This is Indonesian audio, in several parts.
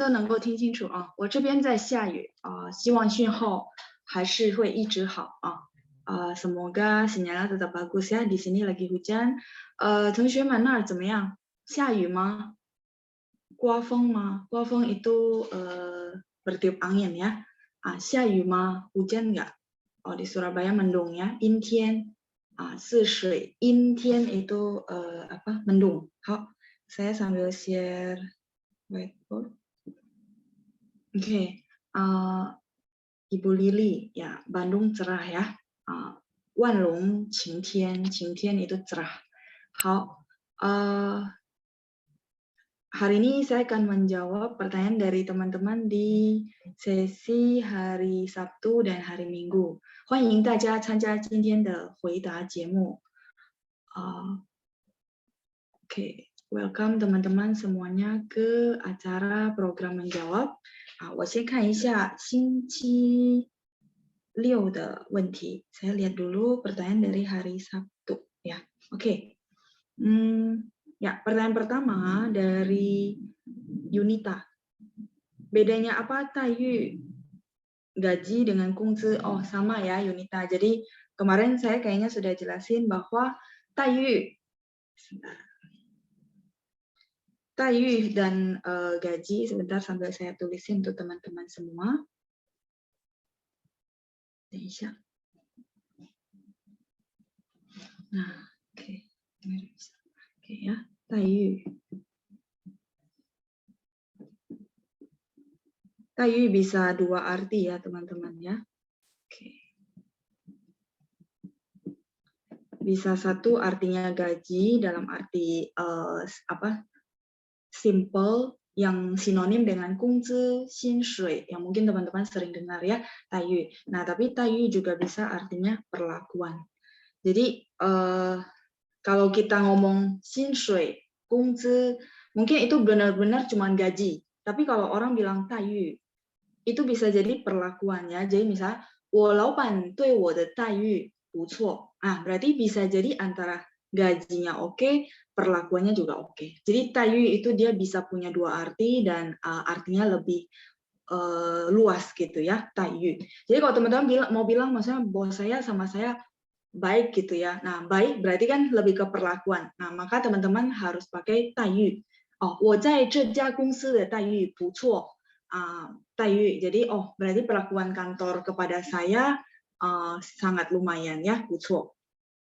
都能够听清楚啊。我这边在下雨啊，希望讯号还是会一直好啊。Semoga sinyalnya tetap bagus ya. Di sini lagi hujan. 同学们那儿怎么样？下雨吗？刮风吗？刮风 itu bertiup angin ya. 下雨吗？ hujan nggak? Oh, di Surabaya mendung ya. 阴天似水。阴天 itu apa? Mendung. 好，saya sambil share whiteboard. Oke, Ibu Lili ya, Bandung cerah ya. Wanlong 晴天，晴天 itu cerah. 好，hari ini saya akan menjawab pertanyaan dari teman-teman di sesi hari Sabtu dan hari Minggu. 欢迎大家参加今天的回答节目。Oke, welcome teman-teman semuanya ke acara program menjawab. 我先看一下星期六的问题。Saya lihat dulu pertanyaan dari hari Sabtu ya. Oke. Ya, pertanyaan pertama dari Yunita. Bedanya apa Taiyu gaji dengan kungzi? Oh, sama ya Yunita. Jadi kemarin saya kayaknya sudah jelasin bahwa Taiyu dan gaji, sebentar sambil saya tulisin untuk teman-teman semua. Nah, oke. Oke ya, Taiyu. Taiyu bisa dua arti ya, teman-teman ya. Oke. Bisa satu artinya gaji dalam arti simple yang sinonim dengan kungzi, xinshui yang mungkin teman-teman sering dengar ya, Taiyu. Nah, tapi Taiyu juga bisa artinya perlakuan. Jadi kalau kita ngomong xinshui, kungzi, mungkin itu benar-benar cuma gaji. Tapi kalau orang bilang Taiyu, itu bisa jadi perlakuan ya. Jadi misalnya, 我老板对我的待遇不错. Berarti bisa jadi antara gajinya oke, perlakuannya juga oke. Jadi Taiyu itu dia bisa punya dua arti dan artinya lebih luas gitu ya, Taiyu. Jadi kalau teman-teman mau bilang maksudnya bos saya sama saya baik gitu ya. Nah, baik berarti kan lebih ke perlakuan. Nah, maka teman-teman harus pakai Taiyu. 我在这家公司的待遇不错. Taiyu. Jadi berarti perlakuan kantor kepada saya sangat lumayan ya, 不错.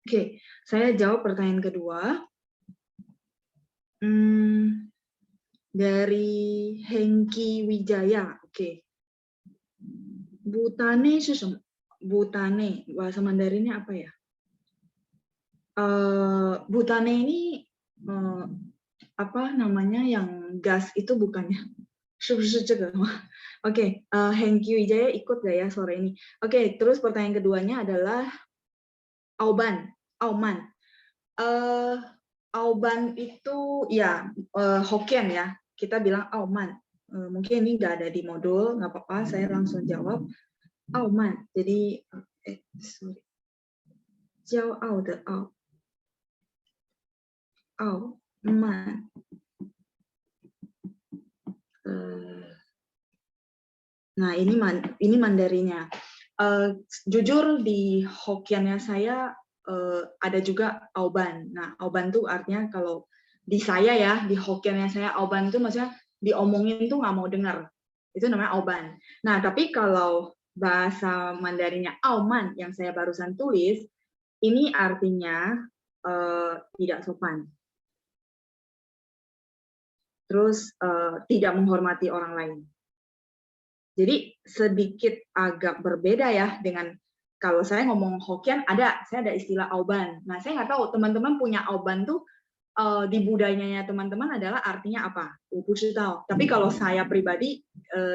Oke, saya jawab pertanyaan kedua. Dari Hengki Wijaya. Oke. Butane itu apa? Butane, bahasa Mandarinnya apa ya? Butane ini apa namanya yang gas itu bukannya? 是不是这个? Oke, Hengki Wijaya ikut gak ya sore ini? Oke, terus pertanyaan keduanya adalah Auban, Auman. Auban itu ya Hokkien ya, kita bilang Auman. Mungkin ini nggak ada di modul, nggak apa-apa, saya langsung jawab Auman. Jadi, sorry, 骄傲的傲, Auman. Nah, ini Mandarinya. Jujur di Hokkiannya saya ada juga Auban. Nah, Auban itu artinya kalau di saya ya, di Hokkiannya saya Auban itu maksudnya diomongin tuh nggak mau dengar. Itu namanya Auban. Nah, tapi kalau bahasa Mandarinya Auman yang saya barusan tulis, ini artinya tidak sopan. Terus tidak menghormati orang lain. Jadi sedikit agak berbeda ya dengan kalau saya ngomong Hokkien saya ada istilah Auban. Nah, saya nggak tahu teman-teman punya Auban tuh di budayanya teman-teman adalah artinya apa? Tahu. Tapi kalau saya pribadi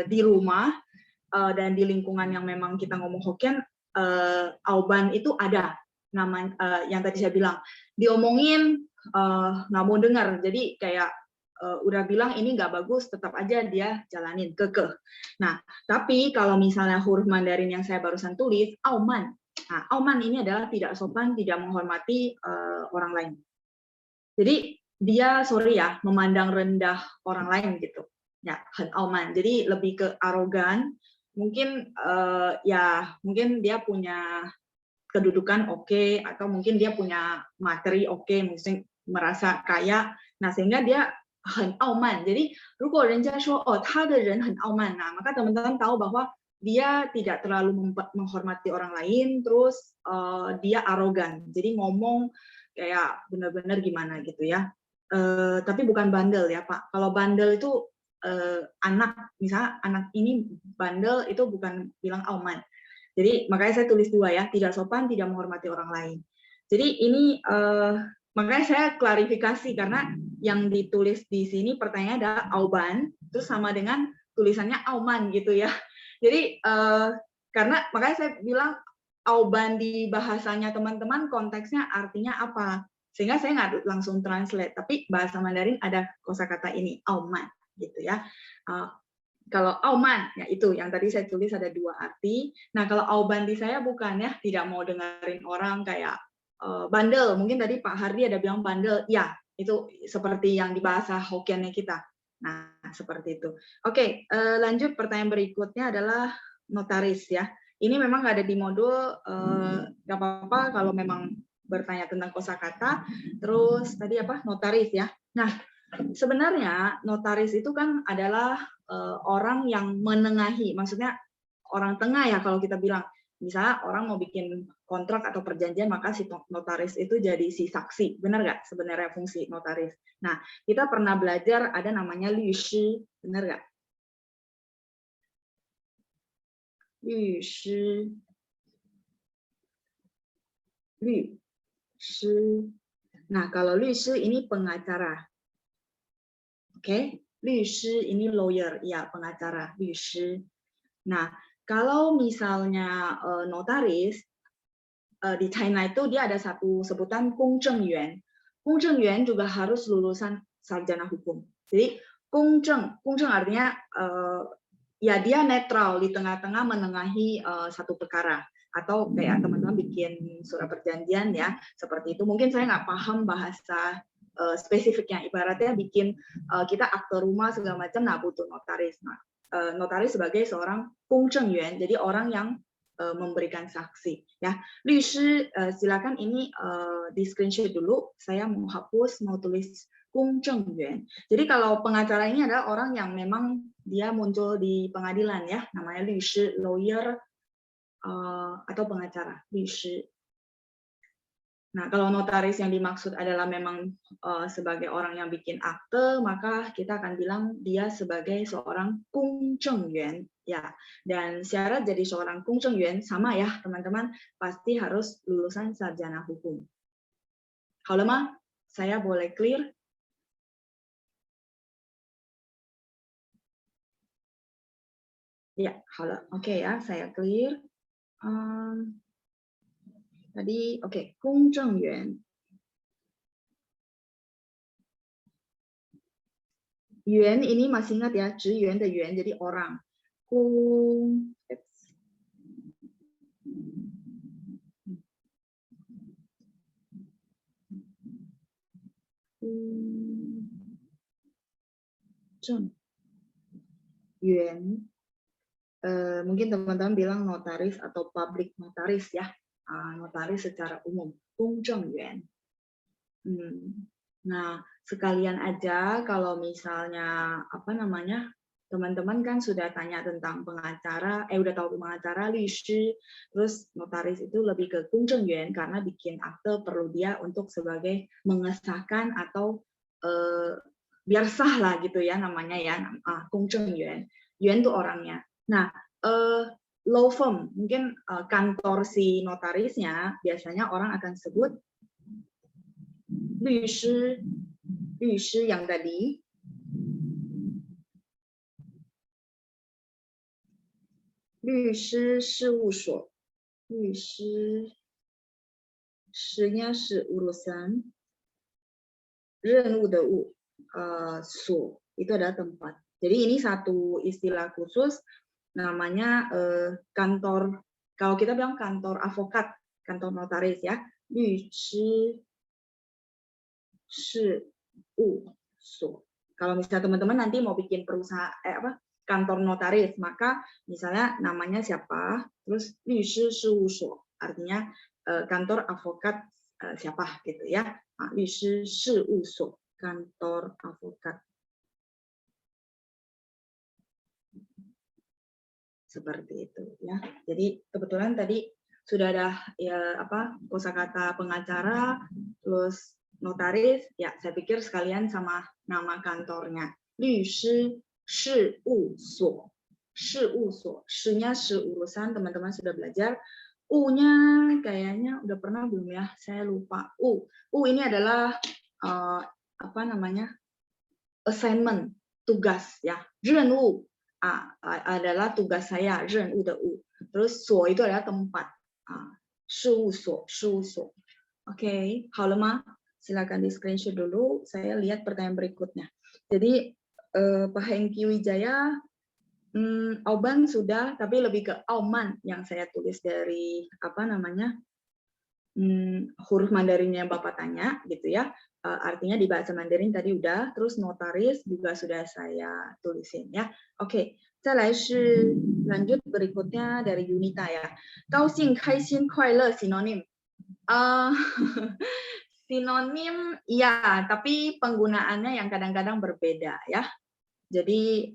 di rumah dan di lingkungan yang memang kita ngomong Hokkien, Auban itu ada nama yang tadi saya bilang diomongin nggak mau dengar. Jadi kayak udah bilang ini nggak bagus, tetap aja dia jalanin, kekeh. Nah, tapi kalau misalnya huruf Mandarin yang saya barusan tulis, Auman. Nah, Auman ini adalah tidak sopan, tidak menghormati orang lain. Jadi dia, sorry ya, memandang rendah orang lain gitu. ya, 很傲慢. Jadi lebih ke arogan. Mungkin ya mungkin dia punya kedudukan oke, atau mungkin dia punya materi oke, mungkin merasa kaya. Nah, sehingga dia 很傲慢. Jadi, 如果人家说哦他的人很傲慢, nah maka teman-teman tahu bahwa dia tidak terlalu menghormati orang lain, terus dia arogan. Jadi ngomong kayak benar-benar gimana gitu ya. Tapi bukan bandel ya Pak. Kalau bandel itu anak, misalnya anak ini bandel, itu bukan bilang auman. Jadi makanya saya tulis dua ya, tidak sopan, tidak menghormati orang lain. Jadi ini makanya saya klarifikasi karena yang ditulis di sini pertanyaannya adalah auban, terus sama dengan tulisannya auman gitu ya. Jadi karena makanya saya bilang auban di bahasanya teman-teman konteksnya artinya apa, sehingga saya nggak langsung translate, tapi bahasa Mandarin ada kosakata ini auman gitu ya. Kalau auman, ya itu yang tadi saya tulis ada dua arti. Nah, kalau auban di saya bukan ya, tidak mau dengerin orang kayak bandel. Mungkin tadi Pak Hardi ada bilang bandel, ya itu seperti yang di bahasa Hokkiannya kita. Nah, seperti itu. Oke, lanjut pertanyaan berikutnya adalah notaris ya. Ini memang nggak ada di modul, nggak apa-apa kalau memang bertanya tentang kosakata. Terus tadi apa? Notaris ya. Nah, sebenarnya notaris itu kan adalah orang yang menengahi, maksudnya orang tengah ya kalau kita bilang. Misalnya orang mau bikin kontrak atau perjanjian, maka si notaris itu jadi si saksi. Benar nggak sebenarnya fungsi notaris? Nah, kita pernah belajar ada namanya lyushi, benar nggak? Lyushi. Lyushi. Nah, kalau lyushi ini pengacara. Oke, lyushi ini lawyer, ya pengacara, lyushi. Nah, kalau misalnya notaris di China itu dia ada satu sebutan Gongzhengyuan. Gongzhengyuan juga harus lulusan sarjana hukum. Jadi Gongzheng artinya ya dia netral di tengah-tengah menengahi satu perkara. Atau kayak teman-teman bikin surat perjanjian ya, seperti itu. Mungkin saya nggak paham bahasa spesifiknya. Ibaratnya bikin kita akte rumah segala macam, nah butuh notaris. Nah, notaris sebagai seorang Gongzhengyuan, jadi orang yang memberikan saksi ya. Lyushi, silakan ini di screenshot dulu. Saya mau hapus, mau tulis Gongzhengyuan. Jadi kalau pengacara ini adalah orang yang memang dia muncul di pengadilan ya, namanya lyushi, lawyer atau pengacara, lyushi. Nah, kalau notaris yang dimaksud adalah memang sebagai orang yang bikin akte, maka kita akan bilang dia sebagai seorang Gongzhengyuan ya. Dan syarat jadi seorang Gongzhengyuan sama ya, teman-teman, pasti harus lulusan sarjana hukum. Halo, Ma, saya boleh clear? Ya, halo. Oke ya, saya clear. Tadi oke, Gongzhengyuan. Yuan ini masih ingat ya, zhiyuan de yuan, jadi orang. Yuan. Mungkin teman-teman bilang notaris atau public notaris ya, notaris secara umum, Gongzhengyuan. Nah, sekalian aja kalau misalnya apa namanya, teman-teman kan sudah tanya tentang pengacara, udah tahu pengacara, lyushi, terus notaris itu lebih ke Gongzhengyuan karena bikin akte perlu dia untuk sebagai mengesahkan atau biar sah lah gitu ya namanya ya, Gongzhengyuan. Yuan itu orangnya. Nah, law firm, mungkin kantor si notarisnya biasanya orang akan sebut 律师 yang tadi. Lyushi 事务所. 律师 实nya 是 urusan, 任务的务, 所 itu adalah tempat. Jadi ini satu istilah khusus namanya kantor, kalau kita bilang kantor avokat, kantor notaris ya, 律师事务所. Kalau misalnya teman-teman nanti mau bikin perusahaan kantor notaris, maka misalnya namanya siapa, terus 律师事务所, artinya kantor avokat siapa gitu ya. 律师事务所, kantor avokat. Seperti itu ya. Jadi kebetulan tadi sudah ada ya kosakata pengacara, terus notaris, ya saya pikir sekalian sama nama kantornya. 律师事务所, 事务所, 事nya 事 urusan, teman-teman sudah belajar. U-nya kayaknya udah pernah belum ya? Saya lupa. U ini adalah assignment, tugas ya. 任务 adalah tugas saya, 任务的务. Terus 所 itu adalah tempat. 事务所, 事务所. Oke, 好了吗? Silakan di screenshot dulu. Saya lihat pertanyaan berikutnya. Jadi Pak Hengki Wijaya, Auban sudah, tapi lebih ke Auman yang saya tulis dari huruf Mandarinnya yang Bapak tanya, gitu ya. Artinya di bahasa Mandarin tadi udah, terus notaris juga sudah saya tulisin ya. Oke, 再来是 lanjut berikutnya dari Yunita ya. 高兴、开心、快乐 sinonim. Sinonim ya, tapi penggunaannya yang kadang-kadang berbeda ya. Jadi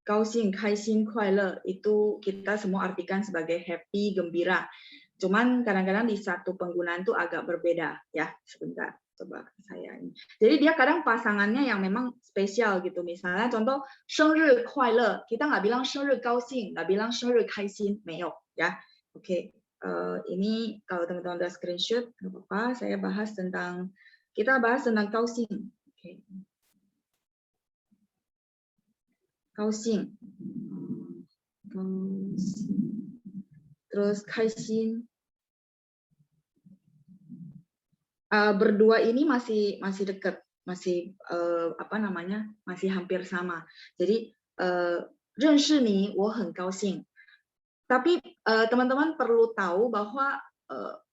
高兴、开心、快乐 itu kita semua artikan sebagai happy, gembira. Cuman kadang-kadang di satu penggunaan itu agak berbeda ya. Sebentar, coba saya ini. Jadi dia kadang pasangannya yang memang spesial gitu. Misalnya contoh 生日快乐, kita nggak bilang 生日高兴, nggak bilang 生日开心, 没有ya. Oke, ini kalau teman-teman udah screenshot, nggak apa-apa. Kita bahas tentang 高兴. Oke. 高兴, terus 开心. Berdua ini masih dekat, masih masih hampir sama. Jadi 认识你我很高兴. Tapi teman-teman perlu tahu bahwa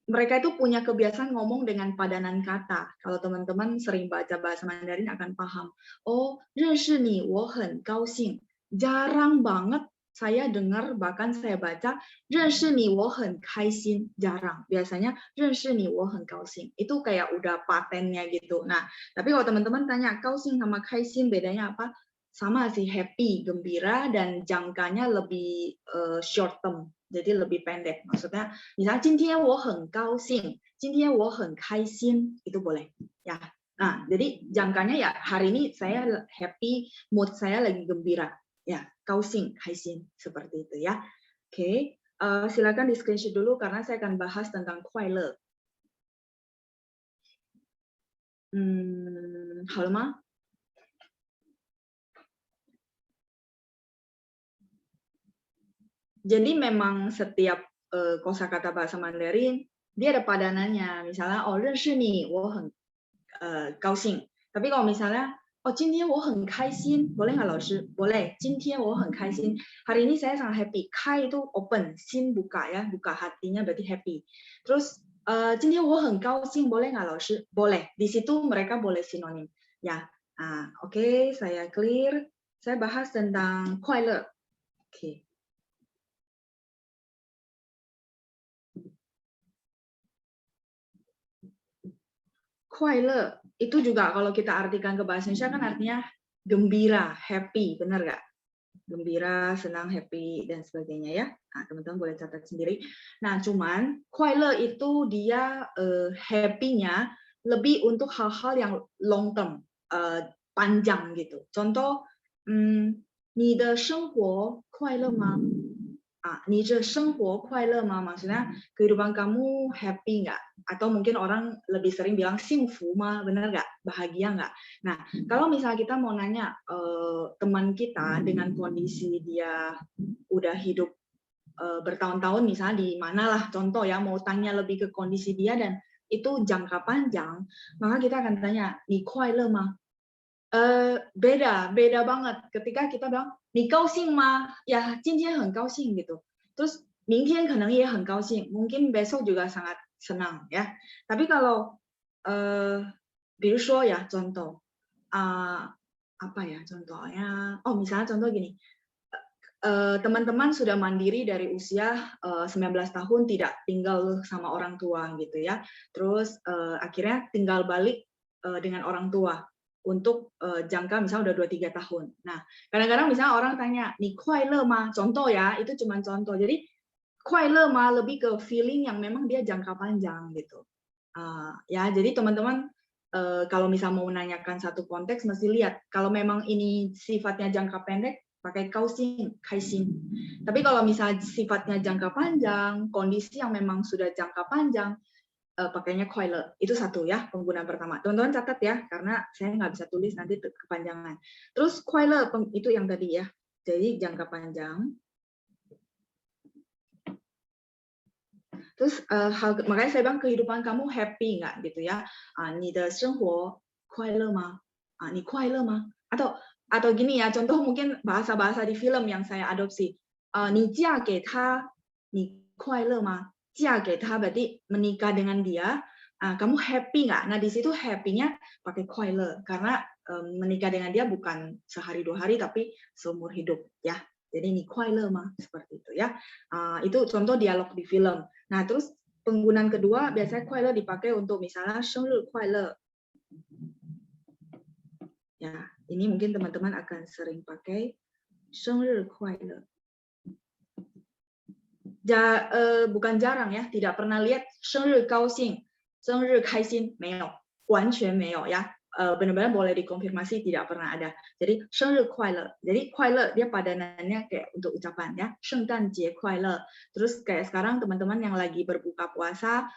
mereka itu punya kebiasaan ngomong dengan padanan kata. Kalau teman-teman sering baca bahasa Mandarin akan paham. Oh, 认识你我很高兴. Jarang banget saya dengar, bahkan saya baca 认识你我很开心, jarang. Biasanya 认识你我很高兴. Itu kayak udah patennya gitu. Nah, tapi kalau teman-teman tanya 高兴 sama 开心 bedanya apa? Sama sih, happy, gembira, dan jangkanya lebih short term. Jadi lebih pendek. Maksudnya, misalnya 今天我很高兴, 今天我很开心, itu boleh. Ya. Nah, jadi jangkanya ya hari ini saya happy, mood saya lagi gembira. Ya, 高兴, 开心, seperti itu ya. Oke, silakan di screenshot dulu karena saya akan bahas tentang 快乐. 好了吗? Jadi memang setiap kosakata bahasa Mandarin dia ada padanannya. Misalnya, 认识你我很高兴. Tapi kalau misalnya 今天我很开心, boleh nggak 老师? Boleh. 今天我很开心. Hari ini saya sangat happy. 开 itu open, 心 buka ya, buka hatinya berarti happy. Terus 今天我很高兴, boleh nggak 老师? Boleh. Di situ mereka boleh sinonim. Ya. Oke, saya clear. Saya bahas tentang 快乐. Oke. 快乐 itu juga kalau kita artikan ke bahasa Indonesia kan artinya gembira, happy, benar nggak? Gembira, senang, happy, dan sebagainya ya. Nah, teman-teman boleh catat sendiri. Nah, cuman 快乐 itu dia happy-nya lebih untuk hal-hal yang long term, panjang gitu. Contoh, 你的生活快乐吗? 你这生活快乐吗? Maksudnya kehidupan kamu happy nggak? Atau mungkin orang lebih sering bilang 幸福吗? Benar nggak? Bahagia nggak? Nah, kalau misalnya kita mau nanya teman kita dengan kondisi dia udah hidup bertahun-tahun, misalnya di mana lah contoh ya, mau tanya lebih ke kondisi dia dan itu jangka panjang, maka kita akan tanya, 你快乐吗? Beda banget ketika kita bilang 你高兴吗? Ya, 今天很高兴 gitu. Terus 明天可能也很高兴, mungkin besok juga sangat senang ya. Tapi kalau 比如说 ya contoh apa ya contohnya? Oh, misalnya contoh gini, teman-teman sudah mandiri dari usia 19 tahun tidak tinggal sama orang tua gitu ya. Terus akhirnya tinggal balik dengan orang tua untuk jangka misalnya udah 2-3 tahun. Nah, kadang-kadang misalnya orang tanya, "Ni kuai le ma?" Contoh ya, itu cuma contoh. Jadi kuai le ma lebih ke feeling yang memang dia jangka panjang gitu. Ya, jadi teman-teman kalau misal mau menanyakan satu konteks mesti lihat kalau memang ini sifatnya jangka pendek pakai kaoxing, kaisin. Tapi kalau misal sifatnya jangka panjang, kondisi yang memang sudah jangka panjang, pakainya kuai-le. Itu satu ya, penggunaan pertama. Teman-teman catat ya, karena saya nggak bisa tulis nanti kepanjangan. Terus kuai-le itu yang tadi ya, jadi jangka panjang. Terus makanya saya bilang kehidupan kamu happy nggak gitu ya? 你的生活快乐吗？你快乐吗？atau gini ya, contoh mungkin bahasa-bahasa di film yang saya adopsi. 你嫁给他，你快乐吗？嫁给他berarti menikah dengan dia, kamu happy nggak? Nah di situ happy-nya pakai 快乐 karena menikah dengan dia bukan sehari 2 hari tapi seumur hidup ya. Jadi ini 快乐吗? Seperti itu ya. Itu contoh dialog di film. Nah, terus penggunaan kedua biasanya 快乐 dipakai untuk misalnya 生日快乐. Ya, ini mungkin teman-teman akan sering pakai 生日快乐. Bukan jarang ya, tidak pernah lihat 生日高兴,生日开心没有,完全没有ya. Benar-benar boleh dikonfirmasi tidak pernah ada. Jadi 生日快乐. Jadi 快乐 dia padanannya kayak untuk ucapan ya. 圣诞节快乐. Terus kayak sekarang teman-teman yang lagi berbuka puasa,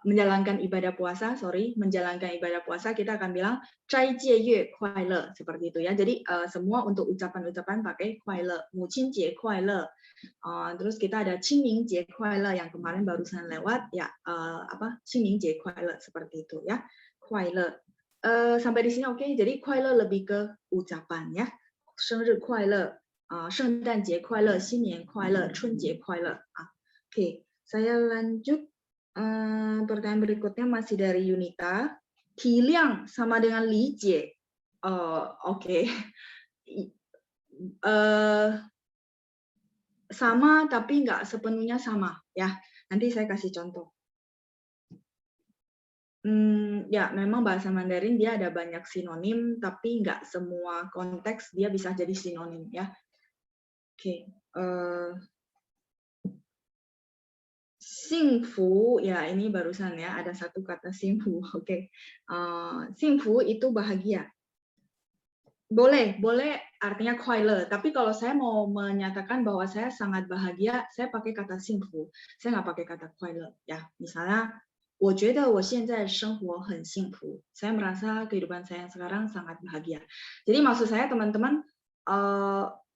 menjalankan ibadah puasa, kita akan bilang 斋戒月快乐 seperti itu ya. Jadi semua untuk ucapan-ucapan pakai 快乐. 母亲节快乐. Terus kita ada 清明节快乐 yang kemarin barusan lewat ya, 清明节快乐 seperti itu ya. 快乐. Sampai di sini oke. Jadi 快乐 lebih ke ucapan ya. 生日快乐, 圣诞节快乐, 新年快乐, 春节快乐. Oke, saya lanjut. Pertanyaan berikutnya masih dari Yunita. Tiliang sama dengan Lijie. Oke. Sama tapi nggak sepenuhnya sama ya. Nanti saya kasih contoh. Ya, memang bahasa Mandarin dia ada banyak sinonim, tapi nggak semua konteks dia bisa jadi sinonim ya. Oke, Xingfu, ya ini barusan ya ada satu kata Xingfu. Oke, Xingfu itu bahagia. Boleh artinya 快乐. Tapi kalau saya mau menyatakan bahwa saya sangat bahagia, saya pakai kata 幸福. Saya nggak pakai kata 快乐 ya. Misalnya 我觉得我现在生活很幸福. Saya merasa kehidupan saya sekarang sangat bahagia. Jadi maksud saya teman-teman,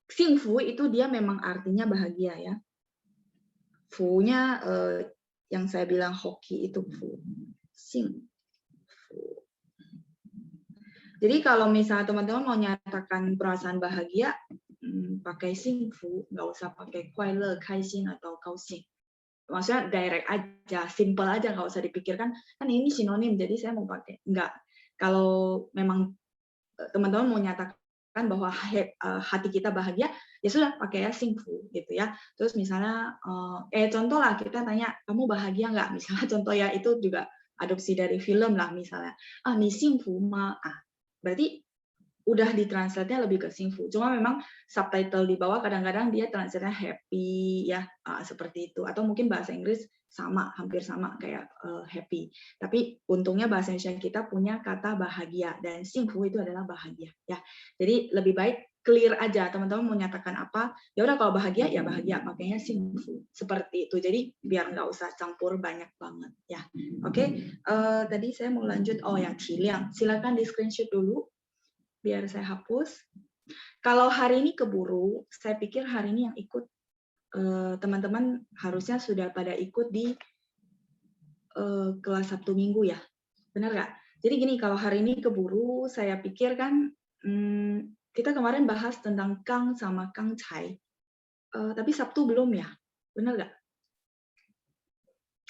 幸福 itu dia memang artinya bahagia ya. Fu-nya yang saya bilang hoki itu fu. Xing. Jadi kalau misalnya teman-teman mau nyatakan perasaan bahagia, pakai xingfu, nggak usah pakai 快乐, 开心 atau 高兴. Maksudnya direct aja, simple aja, nggak usah dipikirkan, kan ini sinonim, jadi saya mau pakai. Nggak. Kalau memang teman-teman mau nyatakan bahwa hati kita bahagia, ya sudah pakai ya xingfu gitu ya. Terus misalnya, contoh lah kita tanya, kamu bahagia nggak? Misalnya contoh ya, itu juga adopsi dari film lah misalnya. Ni xingfu ma? Berarti udah ditranslate-nya lebih ke xingfu. Cuma memang subtitle di bawah kadang-kadang dia translate-nya happy ya, seperti itu. Atau mungkin bahasa Inggris sama, hampir sama kayak happy. Tapi untungnya bahasa Indonesia kita punya kata bahagia dan xingfu itu adalah bahagia ya. Jadi lebih baik clear aja, teman-teman mau nyatakan apa, ya udah kalau bahagia ya bahagia, makanya xingfu. Seperti itu. Jadi biar nggak usah campur banyak banget ya. Oke, tadi saya mau lanjut. Oh ya, Ciliang. Silakan di screenshot dulu biar saya hapus. Kalau hari ini keburu, saya pikir hari ini yang ikut teman-teman harusnya sudah pada ikut di kelas Sabtu Minggu ya. Benar nggak? Jadi gini, kalau hari ini keburu, saya pikir kan kita kemarin bahas tentang Kang sama Kang Cai. Tapi Sabtu belum ya? Benar nggak?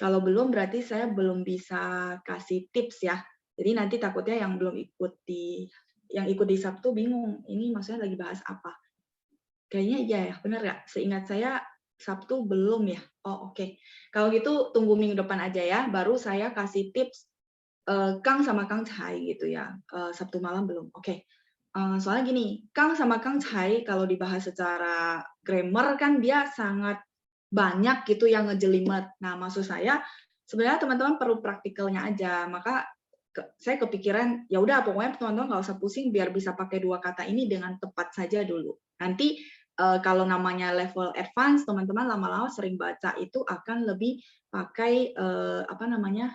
Kalau belum berarti saya belum bisa kasih tips ya. Jadi nanti takutnya yang belum ikut di yang ikut di Sabtu bingung, ini maksudnya lagi bahas apa. Kayaknya iya ya, benar ya? Seingat saya Sabtu belum ya? Oh oke. Kalau gitu tunggu minggu depan aja ya, baru saya kasih tips Kang sama Kang Cai gitu ya. Sabtu malam belum. Oke. Soalnya gini, Kang sama Kang Cai kalau dibahas secara grammar kan dia sangat banyak gitu yang ngejelimet. Nah, maksud saya sebenarnya teman-teman perlu praktikalnya aja. Maka saya kepikiran ya udah pokoknya teman-teman nggak usah pusing biar bisa pakai dua kata ini dengan tepat saja dulu. Nanti kalau namanya level advance teman-teman lama-lama sering baca itu akan lebih pakai apa namanya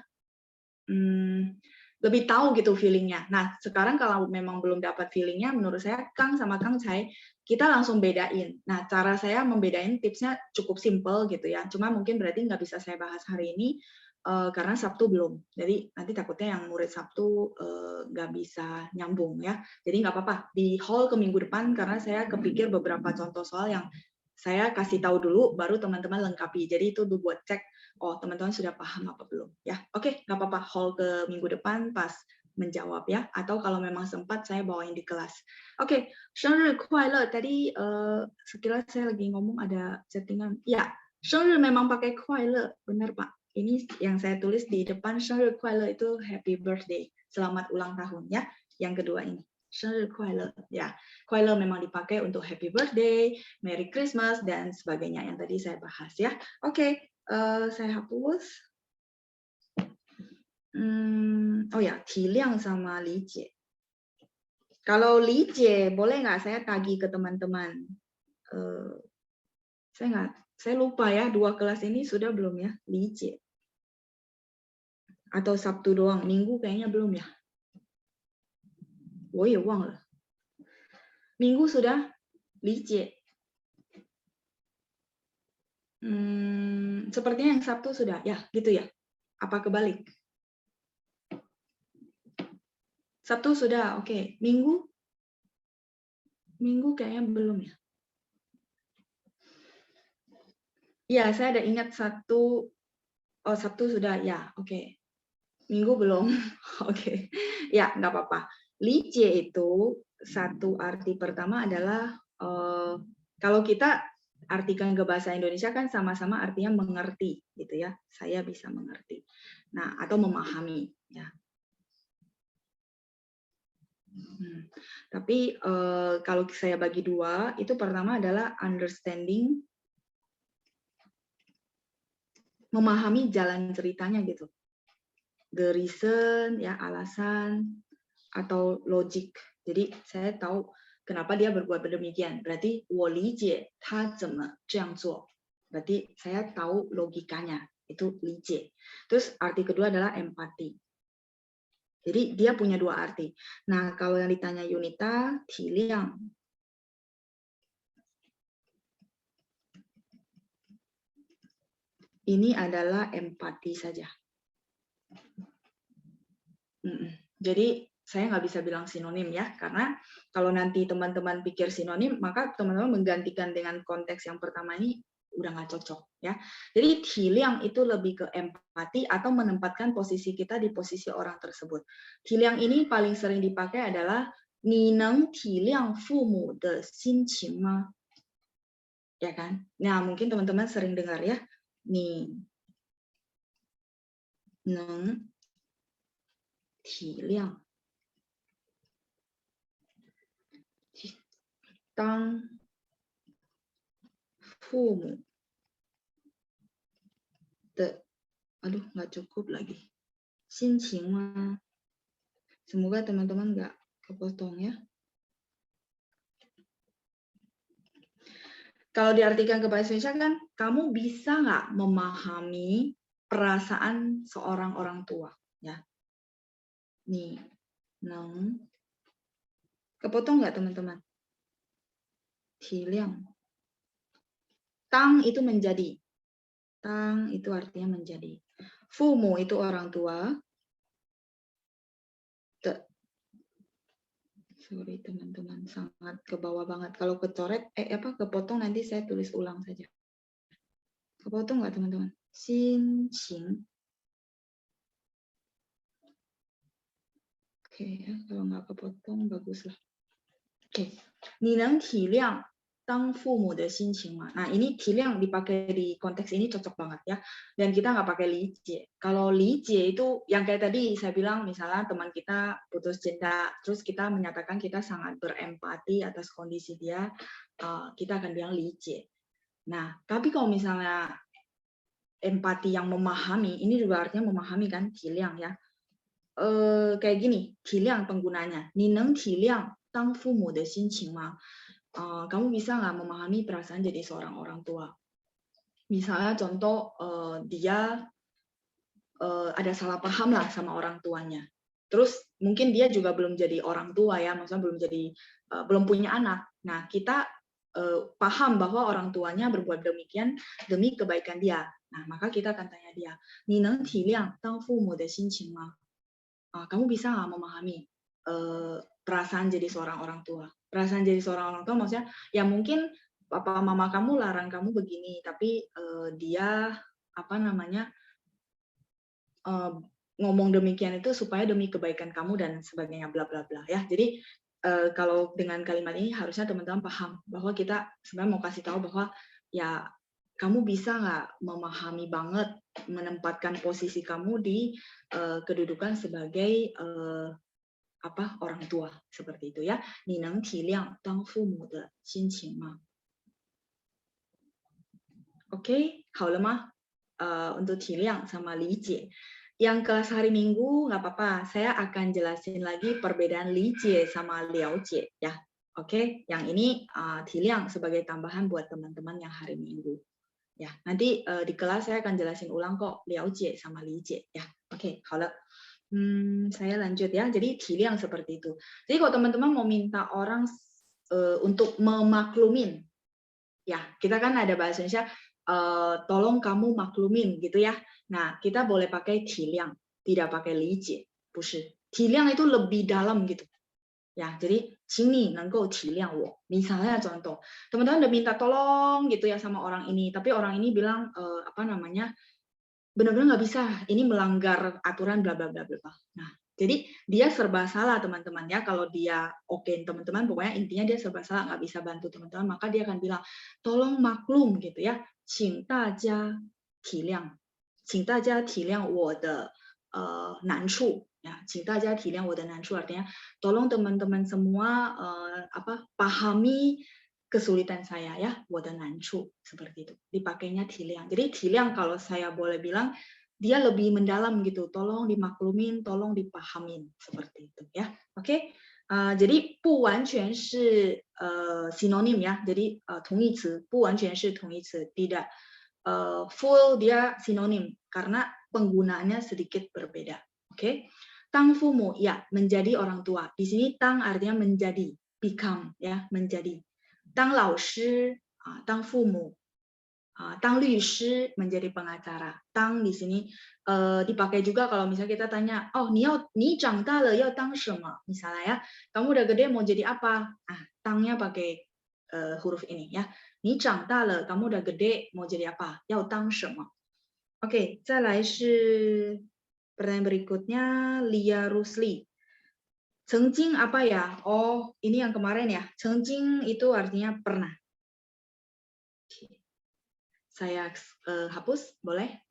lebih tahu gitu feelingnya. Nah sekarang kalau memang belum dapat feelingnya, menurut saya Kang sama Kang Cai kita langsung bedain. Nah cara saya membedain tipsnya cukup simple gitu ya. Cuma mungkin berarti nggak bisa saya bahas hari ini karena Sabtu belum. Jadi nanti takutnya yang murid Sabtu nggak bisa nyambung ya. Jadi nggak apa-apa di haul ke minggu depan karena saya kepikir beberapa contoh soal yang saya kasih tahu dulu, baru teman-teman lengkapi. Jadi itu buat cek, oh teman-teman sudah paham apa belum ya. Oke, nggak apa-apa, haul ke minggu depan pas menjawab ya. Atau kalau memang sempat saya bawain di kelas. Oke, 生日快乐. Tadi sekilas saya lagi ngomong ada settingan. Ya, 生日 memang pakai 快乐, benar Pak. Ini yang saya tulis di depan 生日快乐 itu happy birthday, selamat ulang tahun ya. Yang kedua ini, 生日快乐 ya. 快乐 memang dipakai untuk happy birthday, Merry Christmas dan sebagainya yang tadi saya bahas ya. Oke, saya hapus. Oh ya, 体谅 sama 理解. Kalau 理解, boleh nggak saya tagih ke teman-teman? Saya lupa ya, 2 kelas ini sudah belum ya? 理解. Atau Sabtu doang, Minggu kayaknya belum ya? 我也忘了. Minggu sudah 理解. Sepertinya yang Sabtu sudah, ya gitu ya? Apa kebalik? Sabtu sudah, oke. Minggu? Minggu kayaknya belum ya? Ya, saya ada ingat satu. Oh, Sabtu sudah, ya, oke. Minggu belum, oke. Ya, nggak apa-apa. 理解 itu satu arti pertama adalah kalau kita artikan ke bahasa Indonesia kan sama-sama artinya mengerti, gitu ya. Saya bisa mengerti. Nah, atau memahami, ya. Tapi kalau saya bagi dua, itu pertama adalah understanding, memahami jalan ceritanya gitu. The reason, ya alasan, atau logik. Jadi saya tahu kenapa dia berbuat demikian. Berarti 我理解他怎么这样做. Berarti saya tahu logikanya. Itu 理解. Terus arti kedua adalah empati. Jadi dia punya dua arti. Nah, kalau yang ditanya Yunita, 体谅. Ini adalah empati saja. Jadi saya nggak bisa bilang sinonim ya, karena kalau nanti teman-teman pikir sinonim, maka teman-teman menggantikan dengan konteks yang pertama ini udah nggak cocok ya. Jadi 体谅 itu lebih ke empati atau menempatkan posisi kita di posisi orang tersebut. 体谅 ini paling sering dipakai adalah 你能体谅父母的心情吗? Ya kan? Nah, mungkin teman-teman sering dengar ya, 你能体谅当父母的, aduh nggak cukup lagi. 心情吗? Semoga teman-teman nggak kepotong ya. Kalau diartikan ke bahasa Indonesia kan, kamu bisa nggak memahami perasaan seorang orang tua? Ya. Nih, neng. Kepotong nggak teman-teman? 体谅. Tang itu menjadi. Tang itu artinya menjadi. Fumu itu orang tua. Sorry teman-teman, sangat ke bawah banget. Kalau kecoret, kepotong nanti saya tulis ulang saja. Kepotong nggak teman-teman? Xin qing. Oke. Oke, ya, kalau nggak kepotong bagus lah. Oke, 你能体谅当父母的心情吗? Nah, ini 体谅 dipakai di konteks ini cocok banget ya. Dan kita nggak pakai 理解. Kalau 理解 itu yang kayak tadi saya bilang, misalnya teman kita putus cinta, terus kita menyatakan kita sangat berempati atas kondisi dia, kita akan bilang 理解. Nah, tapi kalau misalnya empati yang memahami, ini juga artinya memahami kan, 体谅 ya. Kayak gini, 体谅 penggunanya. 你能体谅当父母的心情吗? Kamu bisa nggak memahami perasaan jadi seorang orang tua? Misalnya contoh dia ada salah paham lah sama orang tuanya. Terus mungkin dia juga belum jadi orang tua ya, maksudnya belum punya anak. Nah, kita paham bahwa orang tuanya berbuat demikian demi kebaikan dia. Nah, maka kita akan tanya dia, 你能体谅当父母的心情吗? Kamu bisa nggak memahami perasaan jadi seorang orang tua? Perasaan jadi seorang orang tua maksudnya, ya mungkin papa mama kamu larang kamu begini, tapi dia ngomong demikian itu supaya demi kebaikan kamu dan sebagainya, bla bla bla ya. Jadi kalau dengan kalimat ini harusnya teman-teman paham bahwa kita sebenarnya mau kasih tahu bahwa ya kamu bisa nggak memahami banget menempatkan posisi kamu di kedudukan sebagai orang tua seperti itu ya. 你能体谅当父母的心情吗? Oke, 好了吗? Untuk 体谅 sama 理解. Yang kelas hari Minggu nggak apa-apa, saya akan jelasin lagi perbedaan 理解 sama 了解ya. Oke, yang ini 体谅 sebagai tambahan buat teman-teman yang hari Minggu. Ya, nanti di kelas saya akan jelasin ulang kok 了解 sama 理解 ya. Oke, 好了. Saya lanjut ya. Jadi 体谅 seperti itu. Jadi kalau teman-teman mau minta orang untuk memaklumin, ya kita kan ada bahasa Indonesia, tolong kamu maklumin gitu ya. Nah, kita boleh pakai 体谅, tidak pakai 理解, 不是. 体谅 itu lebih dalam gitu. Ya, jadi 请你能够体谅我. Misalnya contoh, teman-teman udah minta tolong gitu ya sama orang ini, tapi orang ini bilang benar-benar nggak bisa, ini melanggar aturan bla bla bla bla. Nah, jadi dia serba salah teman-teman ya. Kalau dia okein teman-teman, pokoknya intinya dia serba salah, nggak bisa bantu teman-teman, maka dia akan bilang tolong maklum gitu ya. 请大家体谅，请大家体谅我的难处ya. 请大家体谅我的难处 artinya tolong teman-teman semua pahami kesulitan saya ya, 我的难处 seperti itu. Dipakainya 体谅. Jadi 体谅 kalau saya boleh bilang dia lebih mendalam gitu. Tolong dimaklumin, tolong dipahamin seperti itu ya. Oke. Jadi 不完全是sinonim ya. Jadi 同义词不完全是同义词, tidak full dia sinonim karena penggunaannya sedikit berbeda. Oke. 当父母 ya, menjadi orang tua. Di sini 当 artinya menjadi, become ya, menjadi. 当老师, 当父母, 当律师 menjadi pengacara. 当 di sini dipakai juga kalau misalnya kita tanya, oh 你长大了要当什么? Misalnya ya, kamu udah gede mau jadi apa? Tangnya pakai huruf ini ya. 你长大了, kamu udah gede mau jadi apa? 要当什么? Oke, 再来是 pertanyaan berikutnya, Lia Rusli. 曾经 apa ya? Oh, ini yang kemarin ya. 曾经 itu artinya pernah. Saya hapus, boleh?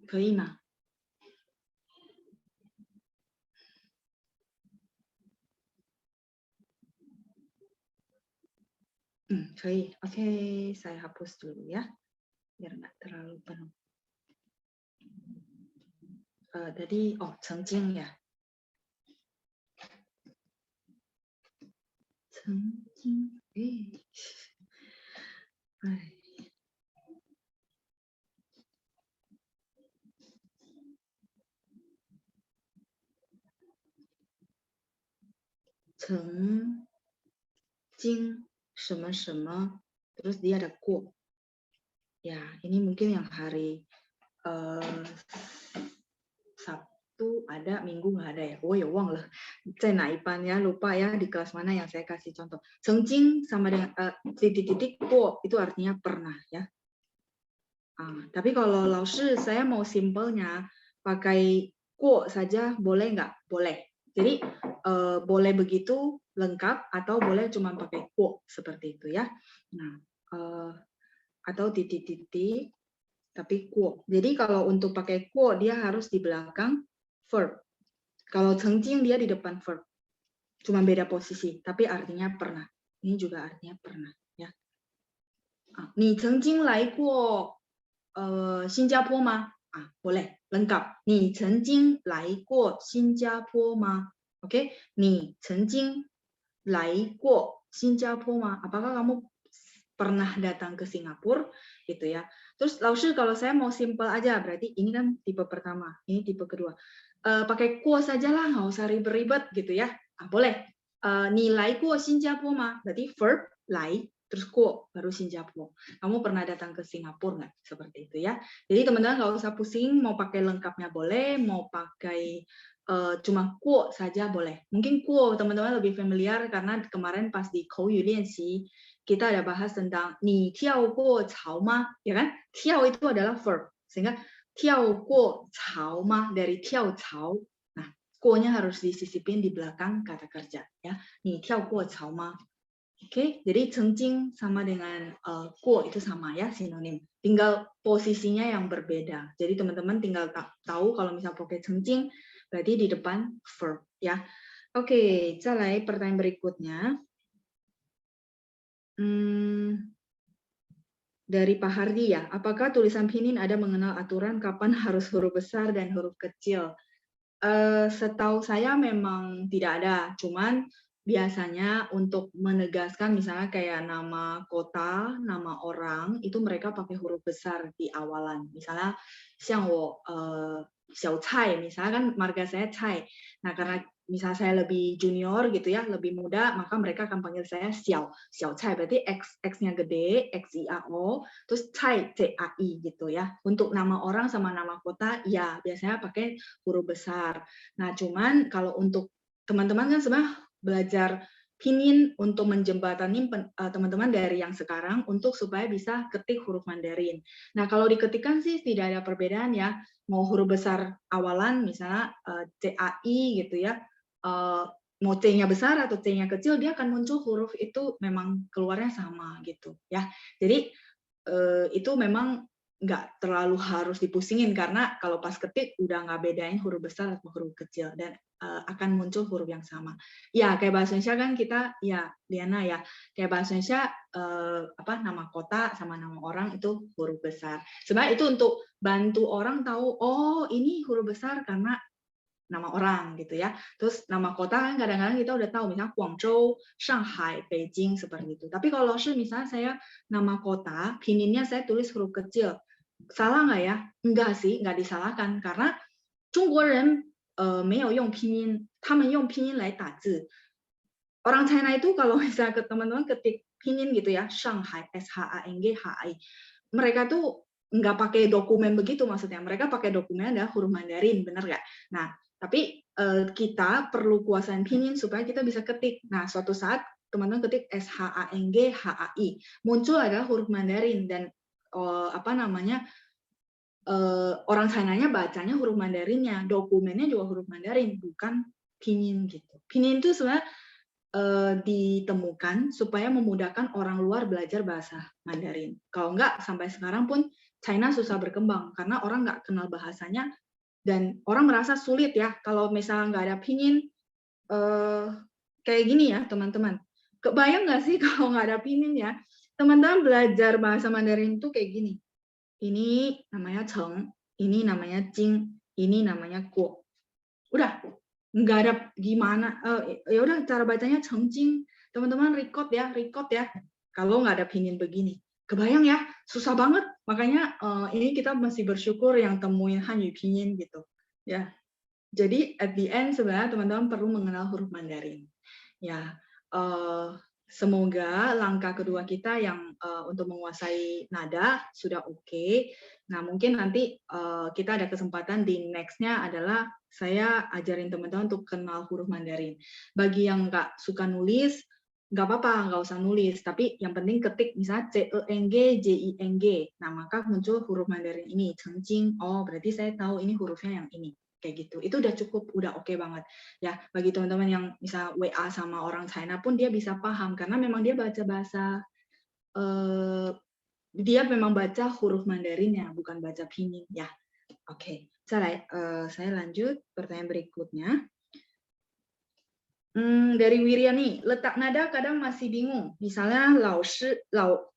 可以吗? Oke, saya hapus dulu ya, biar nggak terlalu penuh. Tadi, 曾经 ya. 曾经,哎. 曾经 什么什么, terus dia ada 过. Ya, ini mungkin yang hari Sabtu ada, Minggu nggak ada ya. Oh ya, 忘了在哪一班ya, lupa ya di kelas mana yang saya kasih contoh. 曾经 sama dengan titik-titik 过 itu artinya pernah ya. Tapi kalau 老师 saya mau simpelnya pakai kuo saja boleh nggak? Boleh. Jadi boleh begitu lengkap atau boleh cuma pakai kuo seperti itu ya. Nah, atau titik-titik tapi kuo. Jadi kalau untuk pakai kuo dia harus di belakang verb. Kalau cengjing dia di depan verb. Cuma beda posisi, tapi artinya pernah. Ini juga artinya pernah ya. Ni cengjing lai guo Singapura ma? Boleh, lengkap. Ni cengjing lai guo Singapura ma? Oke, ni cengjing lai guo Singapura ma? Apakah kamu pernah datang ke Singapura gitu ya. Terus Laoshi kalau saya mau simple aja berarti ini kan tipe pertama, ini tipe kedua. Pakai kuo saja lah, nggak usah ribet-ribet gitu ya. Boleh. Nilai kuo Singapura ma? Berarti verb lai terus kuo baru Singapura. Kamu pernah datang ke Singapura nggak? Seperti itu ya. Jadi teman-teman nggak usah pusing mau pakai lengkapnya boleh, mau pakai cuma kuo saja boleh. Mungkin kuo teman-teman lebih familiar karena kemarin pas di Kouyu Lianxi kita ada bahas tentang ni tiao guo cao ma, ya kan? Tiao itu adalah verb. Sehingga tiao guo cao ma dari tiao cao. Nah, kuo-nya harus disisipin di belakang kata kerja ya. Ni tiao guo cao ma. Oke, jadi cengjing sama dengan kuo itu sama ya, sinonim. Tinggal posisinya yang berbeda. Jadi teman-teman tinggal tahu kalau misalnya pakai cengjing berarti di depan verb ya. Oke, 再来 pertanyaan berikutnya. Dari Pak Hardi ya, apakah tulisan pinyin ada mengenal aturan kapan harus huruf besar dan huruf kecil? Setahu saya memang tidak ada, cuman biasanya untuk menegaskan misalnya kayak nama kota, nama orang, itu mereka pakai huruf besar di awalan. Misalnya, 像我 Xiao Cai, misalnya kan marga saya Cai. Nah, karena misalnya saya lebih junior gitu ya, lebih muda, maka mereka akan panggil saya Xiao, Xiao Cai. Berarti X-nya gede, X-I-A-O, terus Cai, C-A-I gitu ya. Untuk nama orang sama nama kota, ya biasanya pakai huruf besar. Nah, cuman kalau untuk teman-teman kan sebenarnya belajar pinyin untuk menjembatani teman-teman dari yang sekarang untuk supaya bisa ketik huruf Mandarin. Nah, kalau diketikkan sih tidak ada perbedaan ya. Mau huruf besar awalan misalnya CAI gitu ya. Mau C-nya besar atau C-nya kecil dia akan muncul huruf itu memang keluarnya sama gitu ya. Jadi itu memang nggak terlalu harus dipusingin karena kalau pas ketik udah nggak bedain huruf besar atau huruf kecil dan akan muncul huruf yang sama. Ya kayak bahasa Indonesia kan kita ya Diana ya kayak bahasa Indonesia nama kota sama nama orang itu huruf besar. Sebenarnya itu untuk bantu orang tahu oh ini huruf besar karena nama orang gitu ya. Terus nama kota kan kadang-kadang kita udah tahu misalnya Guangzhou, Shanghai, Beijing seperti itu. Tapi kalau misalnya saya nama kota, pinginnya saya tulis huruf kecil. Salah nggak ya? Enggak sih, nggak disalahkan karena 中国人没有用拼音，他们用拼音来打字。Orang China itu kalau misalnya ke teman-teman ketik pinyin gitu ya, Shanghai, SHANGHAI, mereka tuh nggak pakai dokumen begitu maksudnya. Mereka pakai dokumen ada huruf Mandarin, benar nggak? Nah, tapi kita perlu kuasaan pinyin supaya kita bisa ketik. Nah, suatu saat teman-teman ketik SHANGHAI, muncul adalah huruf Mandarin dan orang Chinanya bacanya huruf Mandarinnya, dokumennya juga huruf Mandarin, bukan pinyin gitu. Pinyin itu sebenarnya ditemukan supaya memudahkan orang luar belajar bahasa Mandarin. Kalau enggak, sampai sekarang pun China susah berkembang karena orang nggak kenal bahasanya dan orang merasa sulit ya kalau misalnya nggak ada pinyin kayak gini ya teman-teman. Kebayang nggak sih kalau nggak ada pinyin ya? Teman-teman belajar bahasa Mandarin itu kayak gini. Ini namanya Cheng, ini namanya Jing, ini namanya Guo. Udah, nggak ada gimana ya udah cara bacanya Chengjing teman-teman record ya kalau nggak ada pinyin begini kebayang ya susah banget makanya ini kita masih bersyukur yang temuin Hanyu pinyin gitu ya jadi at the end sebenarnya teman-teman perlu mengenal huruf Mandarin ya semoga langkah kedua kita yang untuk menguasai nada sudah oke. Nah mungkin nanti kita ada kesempatan di next-nya adalah saya ajarin teman-teman untuk kenal huruf Mandarin. Bagi yang nggak suka nulis, nggak apa-apa, nggak usah nulis. Tapi yang penting ketik misalnya C-E-N-G, J-I-N-G. Nah, maka muncul huruf Mandarin ini, Chengjing. Oh, berarti saya tahu ini hurufnya yang ini. Kayak gitu. Itu udah cukup, udah oke banget. Ya, bagi teman-teman yang misal WA sama orang China pun dia bisa paham karena memang dia baca bahasa dia memang baca huruf Mandarinnya, bukan baca pinyin ya. Oke, saya lanjut pertanyaan berikutnya. Dari Wirya nih, letak nada kadang masih bingung. Misalnya lao shi, lao,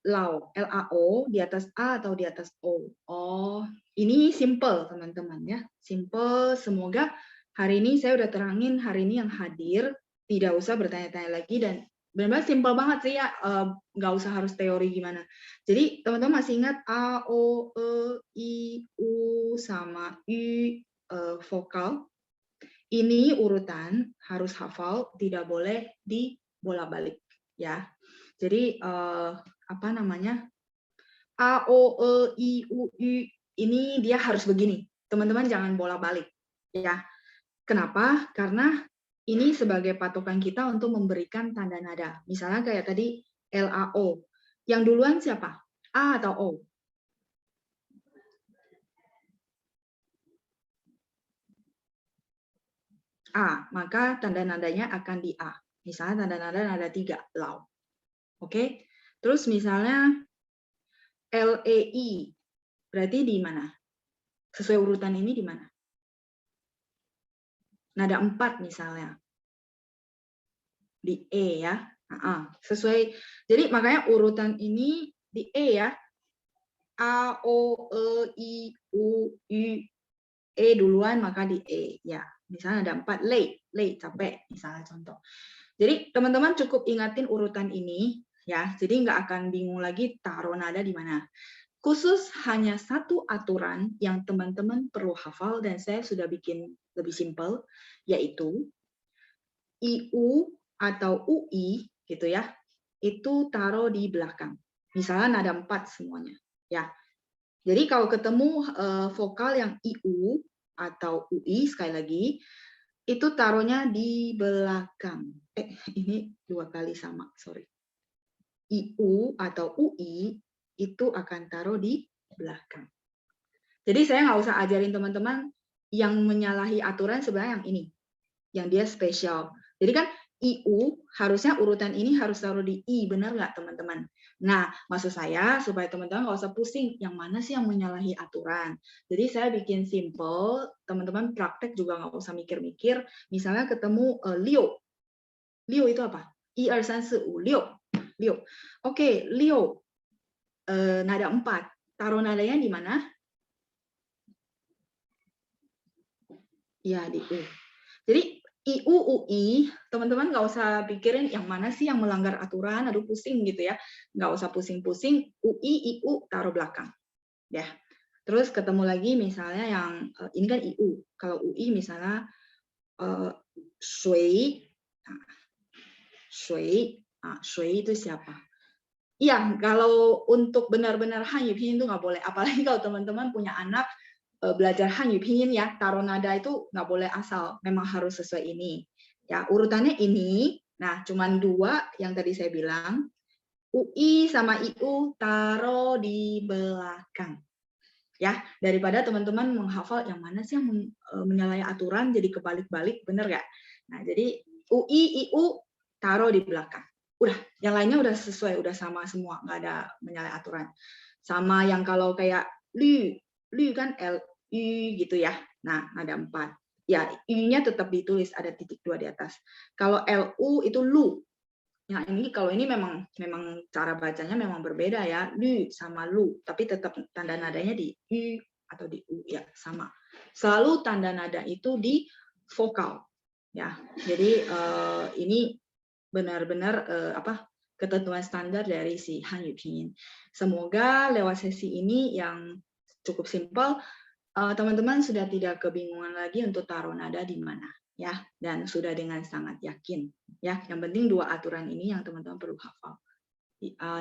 L-A-O di atas A atau di atas O. Oh, ini simple teman-teman ya. Simple, semoga hari ini saya udah terangin, hari ini yang hadir tidak usah bertanya-tanya lagi dan benar-benar simple banget sih ya, nggak usah harus teori gimana. Jadi teman-teman masih ingat A, O, E, I, U sama U vokal. Ini urutan harus hafal, tidak boleh dibolak-balik ya. Jadi apa namanya? A, O, E, I, U, Y ini dia harus begini. Teman-teman jangan bolak-balik ya. Kenapa? Karena ini sebagai patokan kita untuk memberikan tanda nada. Misalnya kayak tadi LAO. Yang duluan siapa? A atau O? A, maka tanda nadanya akan di A. Misalnya tanda nada 3, lau. Oke? Terus misalnya LEI, berarti di mana? Sesuai urutan ini di mana? Nada 4 misalnya. Di E ya. Sesuai. Jadi makanya urutan ini di E ya. A, O, E, I, U, Y, E duluan maka di E. Ya, misalnya ada 4, lei, capek, misalnya contoh. Jadi teman-teman cukup ingatin urutan ini ya. Jadi nggak akan bingung lagi taruh nada di mana. Khusus hanya satu aturan yang teman-teman perlu hafal dan saya sudah bikin lebih simpel, yaitu IU atau UI gitu ya, itu taruh di belakang. Misalnya nada 4 semuanya. Ya. Jadi kalau ketemu vokal yang IU atau UI sekali lagi, itu taruhnya di belakang. Ini 2 kali sama, sorry. IU atau UI itu akan taruh di belakang. Jadi saya nggak usah ajarin teman-teman yang menyalahi aturan sebenarnya yang ini, yang dia spesial. Jadi kan IU harusnya urutan ini harus taruh di I, benar nggak teman-teman? Nah, maksud saya supaya teman-teman nggak usah pusing, yang mana sih yang menyalahi aturan. Jadi saya bikin simple, teman-teman praktek juga nggak usah mikir-mikir. Misalnya ketemu Leo. Leo itu apa? 1, 2, 3, 4, 5, Leo. Leo. Oke, Leo. Nada 4. Taruh nadanya di mana? Ya, di U. Jadi IU, UI, teman-teman nggak usah pikirin yang mana sih yang melanggar aturan, aduh pusing gitu ya. Nggak usah pusing-pusing, UI, IU taruh belakang. Ya. Terus ketemu lagi misalnya yang, ini kan IU. Kalau UI misalnya, shui, shui itu siapa? Iya, kalau untuk benar-benar Hanyu Pinyin itu nggak boleh. Apalagi kalau teman-teman punya anak, belajar Hanyu Pinyin ya, taruh nada itu nggak boleh asal, memang harus sesuai ini. Ya, urutannya ini. Nah, cuman 2 yang tadi saya bilang, UI sama IU taruh di belakang. Ya, daripada teman-teman menghafal yang mana sih yang menyalahi aturan jadi kebalik-balik, bener nggak? Nah, jadi UI, IU taruh di belakang. Udah, yang lainnya udah sesuai, udah sama semua, nggak ada menyalahi aturan. Sama yang kalau kayak Lü kan LU gitu ya. Nah, ada 4. Ya, U-nya tetap ditulis ada titik 2 di atas. Kalau LU itu lu. Nah, ini kalau ini memang cara bacanya memang berbeda ya. Lü sama lu, tapi tetap tanda nadanya di U atau di U ya, sama. Selalu tanda nada itu di vokal. Ya. Jadi ini benar-benar ketentuan standar dari si Hanyu Pinyin. Semoga lewat sesi ini yang cukup simpel, teman-teman sudah tidak kebingungan lagi untuk taruh nada di mana, ya, dan sudah dengan sangat yakin, ya. Yang penting 2 aturan ini yang teman-teman perlu hafal.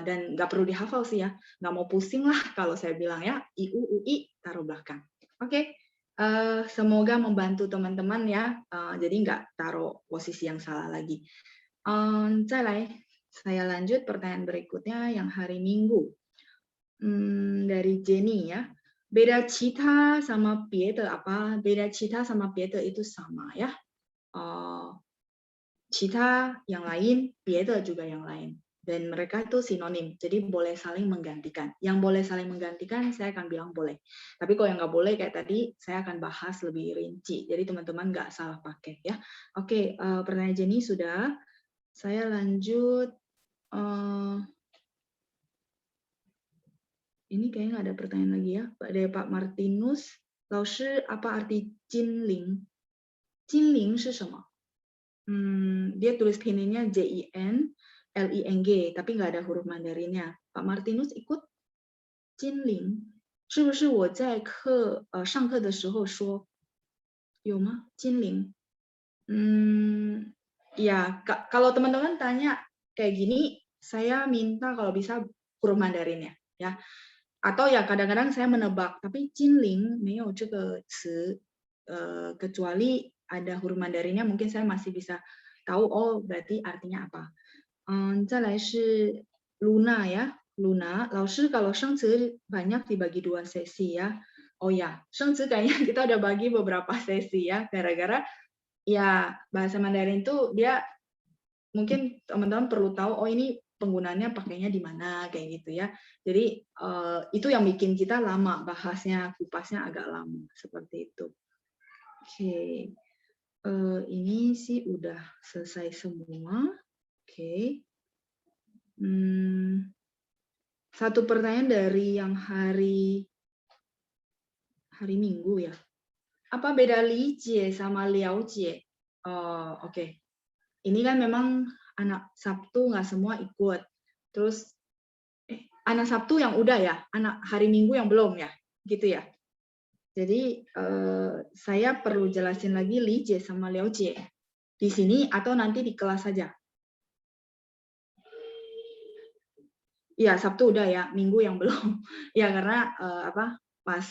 Dan nggak perlu dihafal sih ya, nggak mau pusing lah kalau saya bilang ya, IU, UI taruh belakang. Oke. Semoga membantu teman-teman ya, jadi nggak taruh posisi yang salah lagi. 再来 Saya lanjut pertanyaan berikutnya yang hari Minggu. Dari Jenny ya. Beda cita sama bieda apa? Beda cita sama bieda itu sama ya. Cita yang lain, bieda juga yang lain. Dan mereka itu sinonim, jadi boleh saling menggantikan. Yang boleh saling menggantikan, saya akan bilang boleh. Tapi kalau yang nggak boleh, kayak tadi, saya akan bahas lebih rinci. Jadi teman-teman nggak salah pakai ya. Oke, pertanyaan Jenny sudah. Saya lanjut. Ini kayaknya nggak ada pertanyaan lagi ya. Dari Pak Martinus. 老师, apa arti jinling? Jinling 是什么? Dia tulis pinnya JINLING, tapi nggak ada huruf Mandarinnya. Pak Martinus ikut Jinling, 是不是我在上课的时候说有吗？Jinling. Ya, kalau teman-teman tanya kayak gini, saya minta kalau bisa huruf Mandarinnya, ya. Atau ya kadang-kadang saya menebak, tapi Jinling 没有这个词, kecuali ada huruf Mandarinnya, mungkin saya masih bisa tahu, oh berarti artinya apa. 再来是 Luna ya, Luna. 老师 kalau 生词 banyak dibagi 2 sesi ya. Oh ya, 生词 kayaknya kita udah bagi beberapa sesi ya, gara-gara ya bahasa Mandarin itu dia mungkin teman-teman perlu tahu, oh ini penggunaannya pakainya di mana kayak gitu ya. Jadi itu yang bikin kita lama bahasnya, kupasnya agak lama seperti itu. Oke, ini sih udah selesai semua. Oke, satu pertanyaan dari yang hari Minggu ya. Apa beda lijie sama liaojie? Oke. Ini kan memang anak Sabtu nggak semua ikut. Terus anak Sabtu yang udah ya, anak hari Minggu yang belum ya, gitu ya. Jadi saya perlu jelasin lagi lijie sama liaojie di sini atau nanti di kelas saja. Ya Sabtu udah ya, Minggu yang belum. Ya karena pas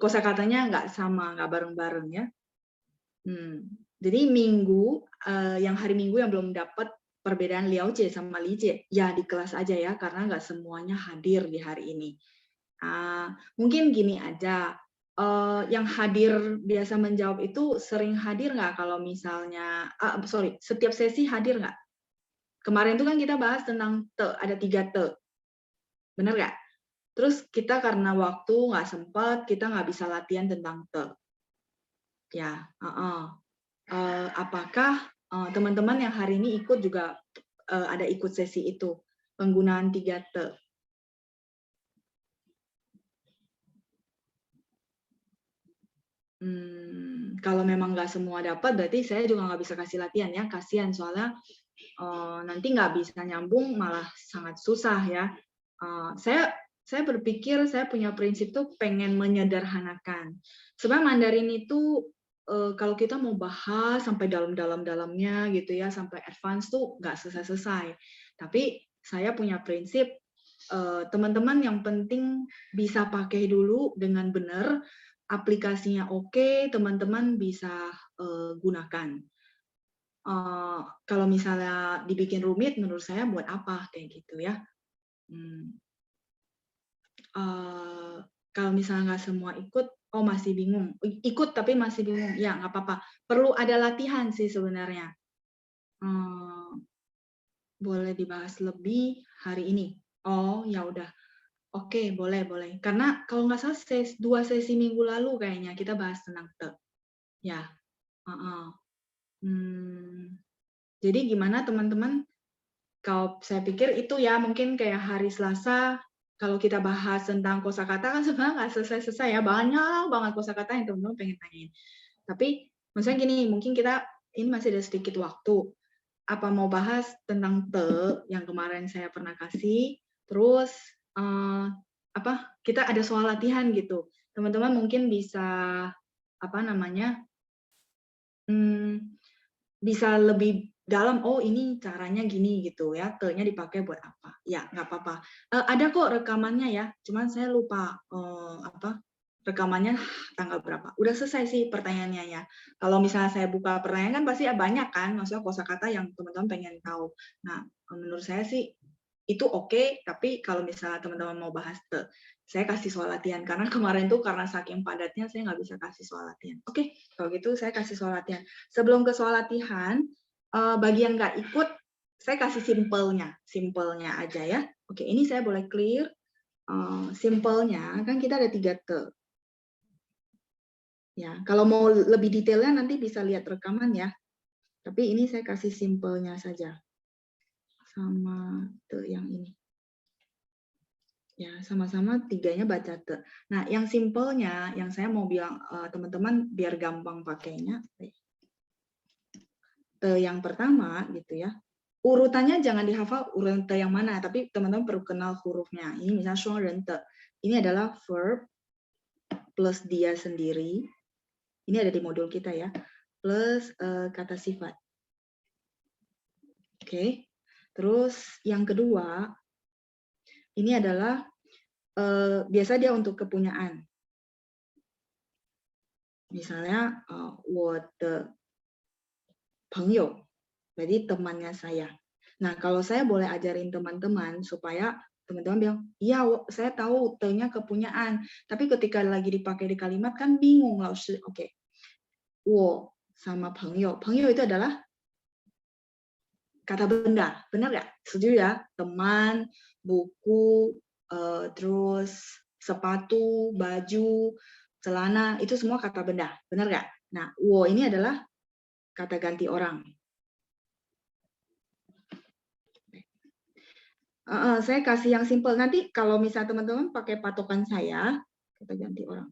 kosakatanya nggak sama, nggak bareng-bareng ya. Jadi Minggu, yang hari Minggu yang belum dapat perbedaan liaojie sama lijie, ya di kelas aja ya, karena nggak semuanya hadir di hari ini. Mungkin gini aja, yang hadir biasa menjawab itu sering hadir nggak kalau misalnya, setiap sesi hadir nggak? Kemarin itu kan kita bahas tentang te, ada 3 te. Bener nggak? Terus kita karena waktu nggak sempat, kita nggak bisa latihan tentang te. Ya, apakah teman-teman yang hari ini ikut juga ada ikut sesi itu, penggunaan 3 te? Kalau memang nggak semua dapat, berarti saya juga nggak bisa kasih latihan ya, kasihan soalnya nanti nggak bisa nyambung, malah sangat susah ya. Saya berpikir, saya punya prinsip tuh pengen menyederhanakan. Sebenarnya Mandarin itu kalau kita mau bahas sampai dalamnya gitu ya, sampai advance tuh nggak selesai-selesai. Tapi saya punya prinsip, teman-teman yang penting bisa pakai dulu dengan benar, aplikasinya oke, teman-teman bisa gunakan. Kalau misalnya dibikin rumit, menurut saya buat apa kayak gitu ya. Kalau misalnya nggak semua ikut, masih bingung. Ikut tapi masih bingung, ya nggak apa-apa. Perlu ada latihan sih sebenarnya. Boleh dibahas lebih hari ini. Oh ya udah. Oke, boleh. Karena kalau nggak salah 2 sesi minggu lalu kayaknya kita bahas tentang te. Ya. Jadi gimana teman-teman? Kalau saya pikir itu ya mungkin kayak hari Selasa, kalau kita bahas tentang kosakata kan sebenarnya nggak selesai-selesai ya, banyak banget kosakata yang teman-teman pengen tanyain. Tapi maksudnya gini, mungkin kita ini masih ada sedikit waktu. Apa mau bahas tentang te yang kemarin saya pernah kasih, terus kita ada soal latihan gitu. Teman-teman mungkin bisa bisa lebih dalam, oh ini caranya gini gitu ya, te-nya dipakai buat apa. Ya, nggak apa-apa. Ada kok rekamannya ya, cuman saya lupa rekamannya tanggal berapa. Udah selesai sih pertanyaannya ya. Kalau misalnya saya buka pertanyaan kan pasti banyak kan, maksudnya kosakata yang teman-teman pengen tahu. Nah, menurut saya sih itu oke, tapi kalau misalnya teman-teman mau bahas saya kasih soal latihan karena kemarin tuh karena saking padatnya saya nggak bisa kasih soal latihan. Oke, kalau gitu saya kasih soal latihan. Sebelum ke soal latihan, bagi yang nggak ikut, saya kasih simpelnya aja ya. Oke, ini saya boleh clear. Simpelnya kan kita ada 3 te. Ya, kalau mau lebih detailnya nanti bisa lihat rekaman ya. Tapi ini saya kasih simpelnya saja. Sama te yang ini. Ya, sama-sama tiganya baca te. Nah, yang simpelnya, yang saya mau bilang teman-teman biar gampang pakainya. Te yang pertama gitu ya. Urutannya jangan dihafal urutan te yang mana, tapi teman-teman perlu kenal hurufnya. Ini misalnya shuang ren te. Ini adalah verb plus dia sendiri. Ini ada di modul kita ya. Plus kata sifat. Oke. Terus yang kedua, ini adalah biasa dia untuk kepunyaan. Misalnya, 我的朋友, berarti temannya saya. Nah, kalau saya boleh ajarin teman-teman supaya teman-teman bilang, iya saya tahu te-nya kepunyaan, tapi ketika lagi dipakai di kalimat kan bingung, Laoshi. Oke. 我 sama 朋友. 朋友 itu adalah kata benda, benar nggak? Setuju ya? Teman, buku, terus sepatu, baju, celana, itu semua kata benda, benar nggak? Nah, 我 ini adalah kata ganti orang. Saya kasih yang simple. Nanti kalau misalnya teman-teman pakai patokan saya, kata ganti orang,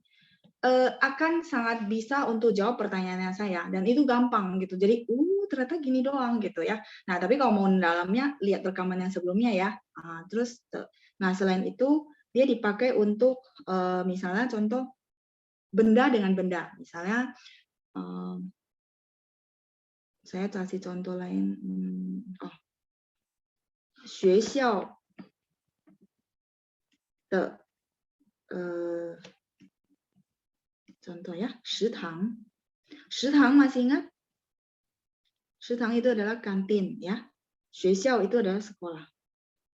akan sangat bisa untuk jawab pertanyaannya saya. Dan itu gampang gitu. Jadi, ternyata gini doang gitu ya. Nah, tapi kalau mau dalamnya, lihat rekaman yang sebelumnya ya. Terus, nah selain itu, dia dipakai untuk misalnya contoh benda dengan benda. Misalnya, saya kasih contoh lain. 学校的 contoh ya, 食堂. 食堂 masih ingat? 食堂 itu adalah kantin ya. 学校 itu adalah sekolah.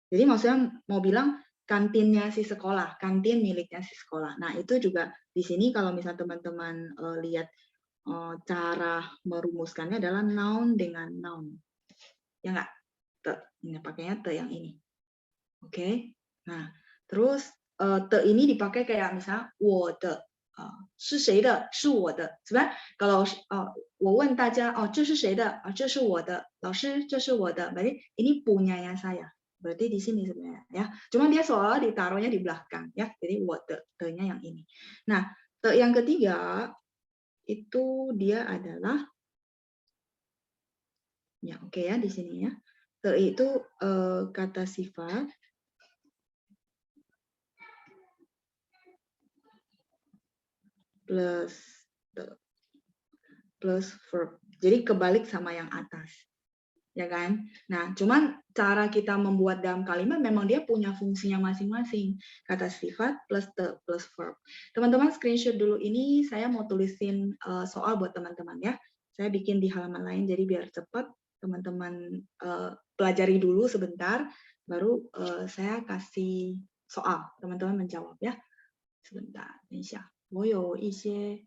Jadi maksudnya mau bilang kantinnya si sekolah, kantin miliknya si sekolah. Nah, itu juga di sini kalau misalnya teman-teman lihat cara merumuskannya adalah noun dengan noun. Ya enggak? Te. Ini pakainya te yang ini. Oke. Nah, terus te ini dipakai kayak misalnya 我的是谁的？是我的。sebenarnya kalau 我问大家这是谁的？这是我的。老师，这是我的。berarti ini punyanya saya. Berarti di sini sebenarnya ya. Cuma dia soal ditaruhnya di belakang ya. Jadi 我的 te-nya yang ini. Nah, te yang ketiga itu dia adalah ya oke ya di sini ya. Te itu kata sifat plus verb. Jadi kebalik sama yang atas. Ya kan? Nah, cuman cara kita membuat dalam kalimat memang dia punya fungsinya masing-masing. Kata sifat plus the plus verb. Teman-teman screenshot dulu ini, saya mau tulisin soal buat teman-teman ya. Saya bikin di halaman lain, jadi biar cepat teman-teman pelajari dulu sebentar, baru saya kasih soal. Teman-teman menjawab ya. Sebentar, 等一下，我有一些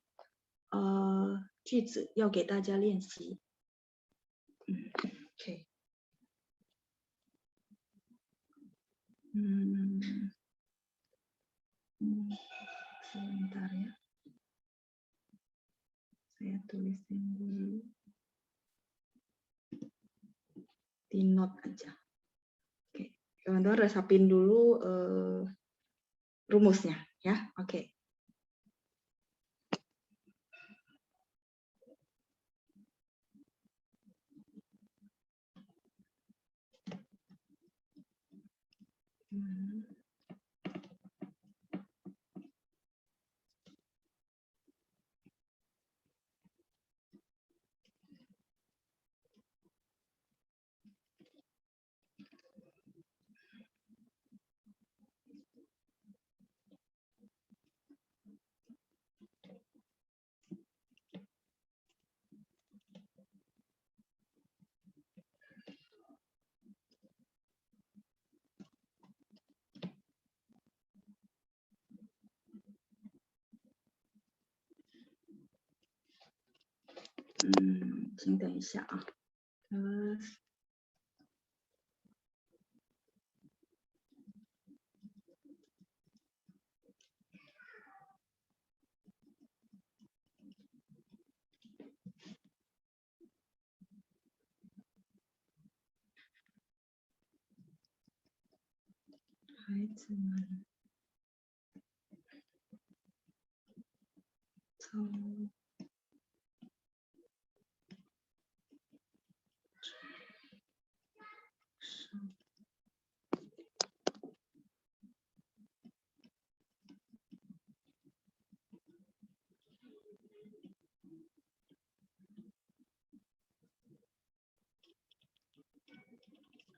句子要给大家练习。OK。Sebentar ya. Saya tulisin dulu. Di note aja. Oke. Teman-teman resapin dulu rumusnya ya. Oke. 请等一下啊。孩子们操上。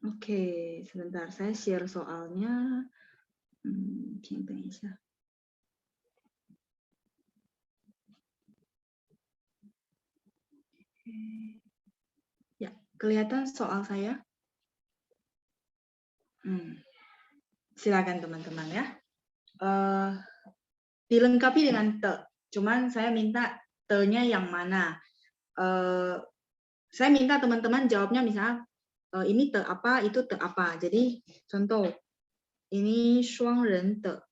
Oke, sebentar saya share soalnya. 请等一下。Ya, kelihatan soal saya? Silakan teman-teman ya. Dilengkapi dengan te. Cuman saya minta te-nya yang mana. Saya minta teman-teman jawabnya misalnya ini te apa, itu te apa. Jadi contoh, ini 双人的.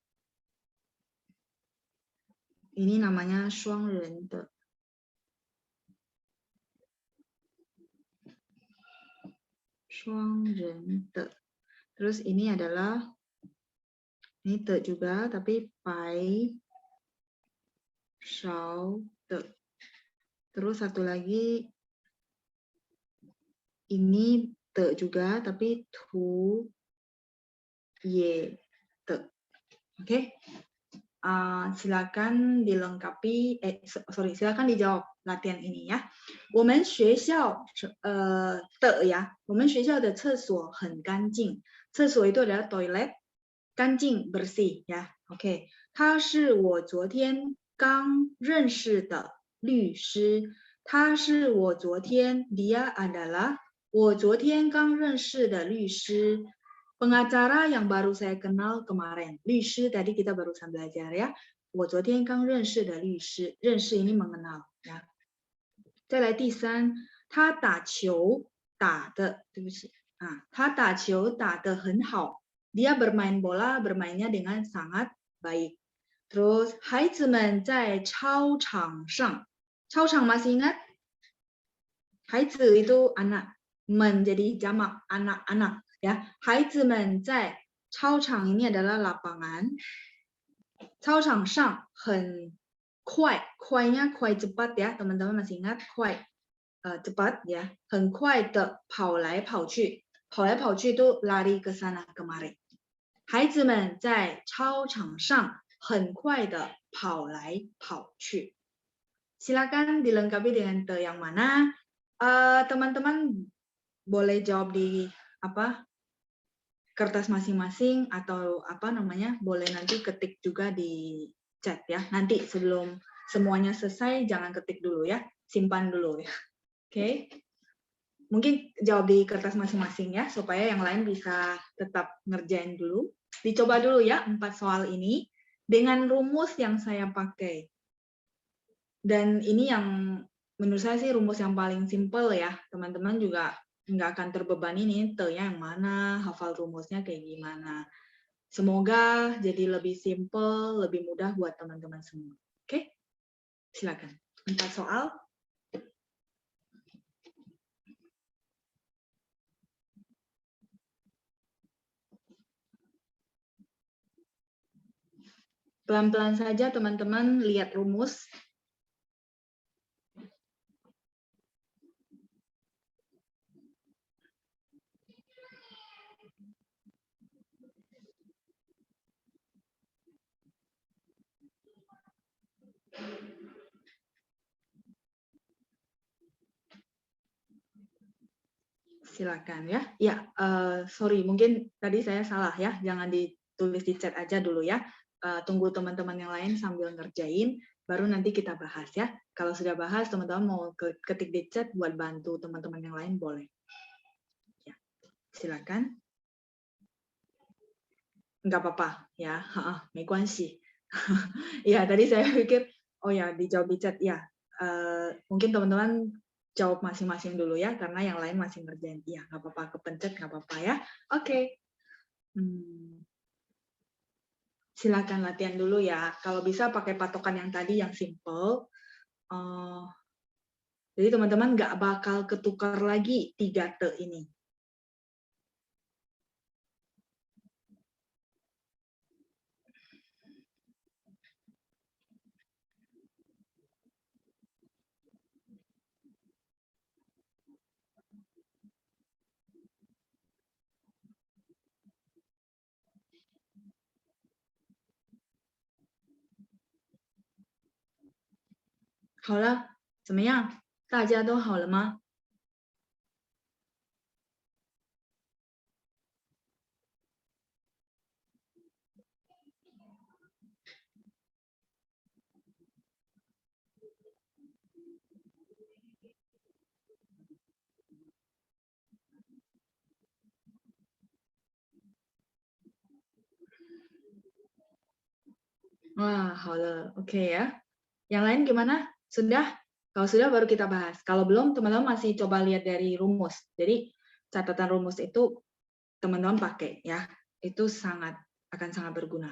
Ini namanya 双人的. Terus ini adalah ini te juga tapi pai shao te. Terus satu lagi ini te juga tapi tu ye te. Oke. Silakan dilengkapi silakan dijawab latihan ini ya. 我们学校的ya, 我们学校的厕所很干净. 厕所 itu adalah toilet, 干净 bersih ya. Oke. 他是我昨天刚认识的律师. 他是我昨天 dia adalah 我昨天刚认识的律师. Pengacara yang baru saya kenal kemarin. 律师 tadi kita barusan belajar ya. 我昨天刚认识的律师. 认识 ini mengenal ya. 再来第三，他打球打的，对不起他打球打得很好。Dia bermain bola bermainnya dengan sangat baik. Terus 孩子们在操场上. 操场 masih ingat? 孩子 itu anak, menjadi jamak anak-anak. Ya, 孩子们在操场 ini adalah lapangan. 操场上很快, 快nya 快 cepat ya, teman-teman masih ingat 快 cepat ya, 很快的跑来跑去. 跑来跑去 itu lari ke sana kemari. 孩子们在操场上很快的跑来跑去. Silakan dilengkapi dengan te yang mana. Teman-teman boleh jawab di kertas masing-masing atau boleh nanti ketik juga di chat ya. Nanti sebelum semuanya selesai jangan ketik dulu ya, simpan dulu ya. Oke. Mungkin jawab di kertas masing-masing ya supaya yang lain bisa tetap ngerjain dulu. Dicoba dulu ya 4 soal ini dengan rumus yang saya pakai. Dan ini yang menurut saya sih rumus yang paling simple ya. Teman-teman juga nggak akan terbebani nih te-nya yang mana, hafal rumusnya kayak gimana. Semoga jadi lebih simple, lebih mudah buat teman-teman semua. Oke? Silakan. 4 soal. Pelan-pelan saja teman-teman lihat rumus. Silakan ya. Ya, sorry, mungkin tadi saya salah ya. Jangan ditulis di chat aja dulu ya. Tunggu teman-teman yang lain sambil ngerjain, baru nanti kita bahas ya. Kalau sudah bahas, teman-teman mau ketik di chat buat bantu teman-teman yang lain boleh. Ya, silakan. Nggak apa-apa ya. Mei guanxi. Ya, tadi saya pikir, oh ya dijawab di chat ya. Mungkin teman-teman jawab masing-masing dulu ya, karena yang lain masih ngerjain. Iya, nggak apa-apa, kepencet nggak apa-apa ya. Oke. Silakan latihan dulu ya. Kalau bisa pakai patokan yang tadi yang simple. Jadi teman-teman nggak bakal ketukar lagi 3 te ini. 好了，怎么样？大家都好了吗？Wah, 好了，oke ya. Yang lain gimana? Sudah? Kalau sudah baru kita bahas. Kalau belum, teman-teman masih coba lihat dari rumus. Jadi catatan rumus itu teman-teman pakai ya. Itu akan sangat berguna.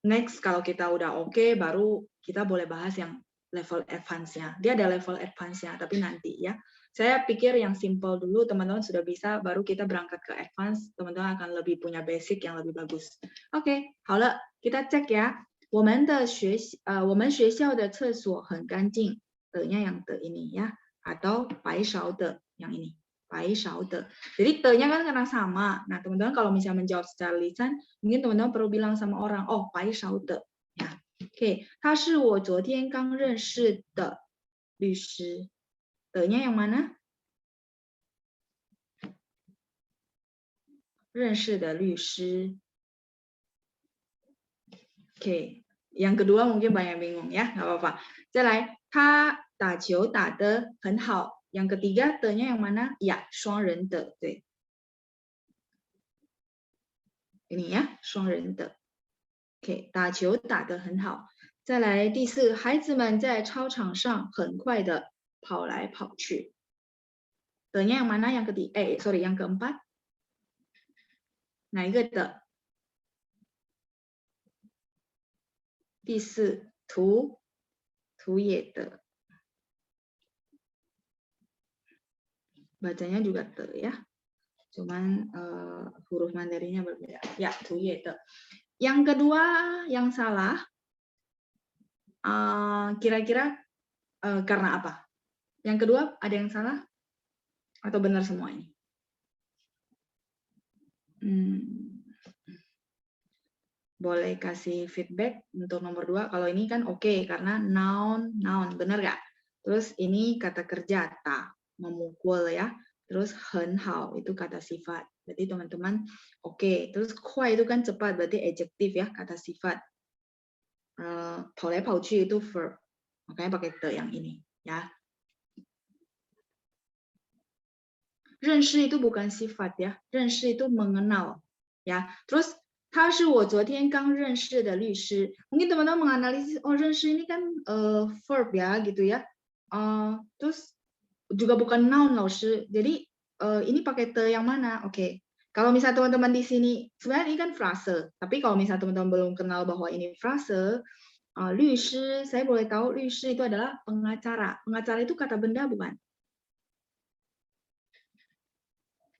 Next, kalau kita udah oke, baru kita boleh bahas yang level advance-nya. Dia ada level advance-nya, tapi nanti ya. Saya pikir yang simple dulu, teman-teman sudah bisa, baru kita berangkat ke advance, teman-teman akan lebih punya basic yang lebih bagus. Oke, 好了，kita cek ya. 我们学校的厕所很干净。的nya yang de ini ya, atau 白勺的 yang ini. 白勺的. Jadi te-nya kan karena sama. Nah, teman-teman kalau misalnya menjawab secara lisan, mungkin teman-teman perlu bilang sama orang, oh, 白勺的. Ya. Oke, 他是我昨天刚认识的律师. De-nya yang mana? 认识的律师. Oke, yang kedua mungkin banyak bingung ya, nggak apa-apa. 再来，他打球打得很好. Yang ketiga, te-nya yang mana? Ya, 双人的, 对. Ini ya, 双人的. Oke, 打球打得很好. 再来第四，孩子们在操场上很快的跑来跑去. De-nya yang mana? Yang ketiga, yang keempat. Nah, 一个的. 第四，图也的. Bacanya juga te ya. Cuman huruf Mandarinnya berbeda. Ya, 图也的. Yang kedua yang salah, kira-kira karena apa? Yang kedua ada yang salah atau benar semua ini? Boleh kasih feedback untuk nomor 2. Kalau ini kan oke, karena noun, benar nggak? Terus ini kata kerja, ta, memukul ya. Terus 很好 itu kata sifat. Berarti teman-teman oke. Terus 快 itu kan cepat, berarti adjektif ya, kata sifat. 跑来跑去 itu verb. Makanya pakai te yang ini ya. 认识 itu bukan sifat ya. 认识 itu mengenal ya. Terus 他是我昨天刚认识的律师. Mungkin teman-teman menganalisis, oh 认识ini kan verb ya gitu ya. Terus juga bukan noun 老师. Jadi ini pakai te yang mana? Oke. Kalau misalnya teman-teman di sini, sebenarnya ini kan frase. Tapi kalau misalnya teman-teman belum kenal bahwa ini frase, 律师, saya boleh tahu 律师 itu adalah pengacara. Pengacara itu kata benda bukan?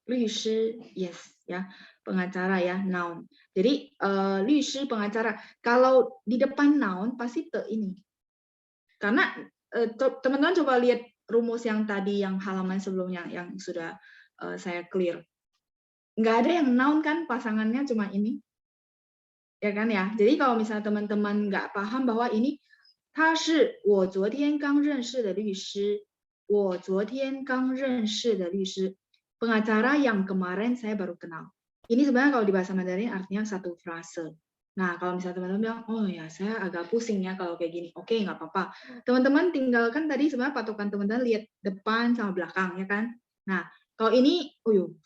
律师, yes ya. Pengacara ya, noun. Jadi 律师 pengacara. Kalau di depan noun pasti te ini. Karena teman-teman coba lihat rumus yang tadi yang halaman sebelumnya yang sudah saya clear. Nggak ada yang noun kan pasangannya cuma ini. Ya kan ya. Jadi kalau misalnya teman-teman nggak paham bahwa ini 他是我昨天刚认识的律师. 我昨天刚认识的律师. Pengacara yang kemarin saya baru kenal. Ini sebenarnya kalau di bahasa Mandarin artinya satu frase. Nah, kalau misalnya teman-teman bilang, oh ya saya agak pusing ya kalau kayak gini. Oke, nggak apa-apa. Teman-teman tinggalkan tadi sebenarnya patokan teman-teman lihat depan sama belakang ya kan. Nah, kalau ini,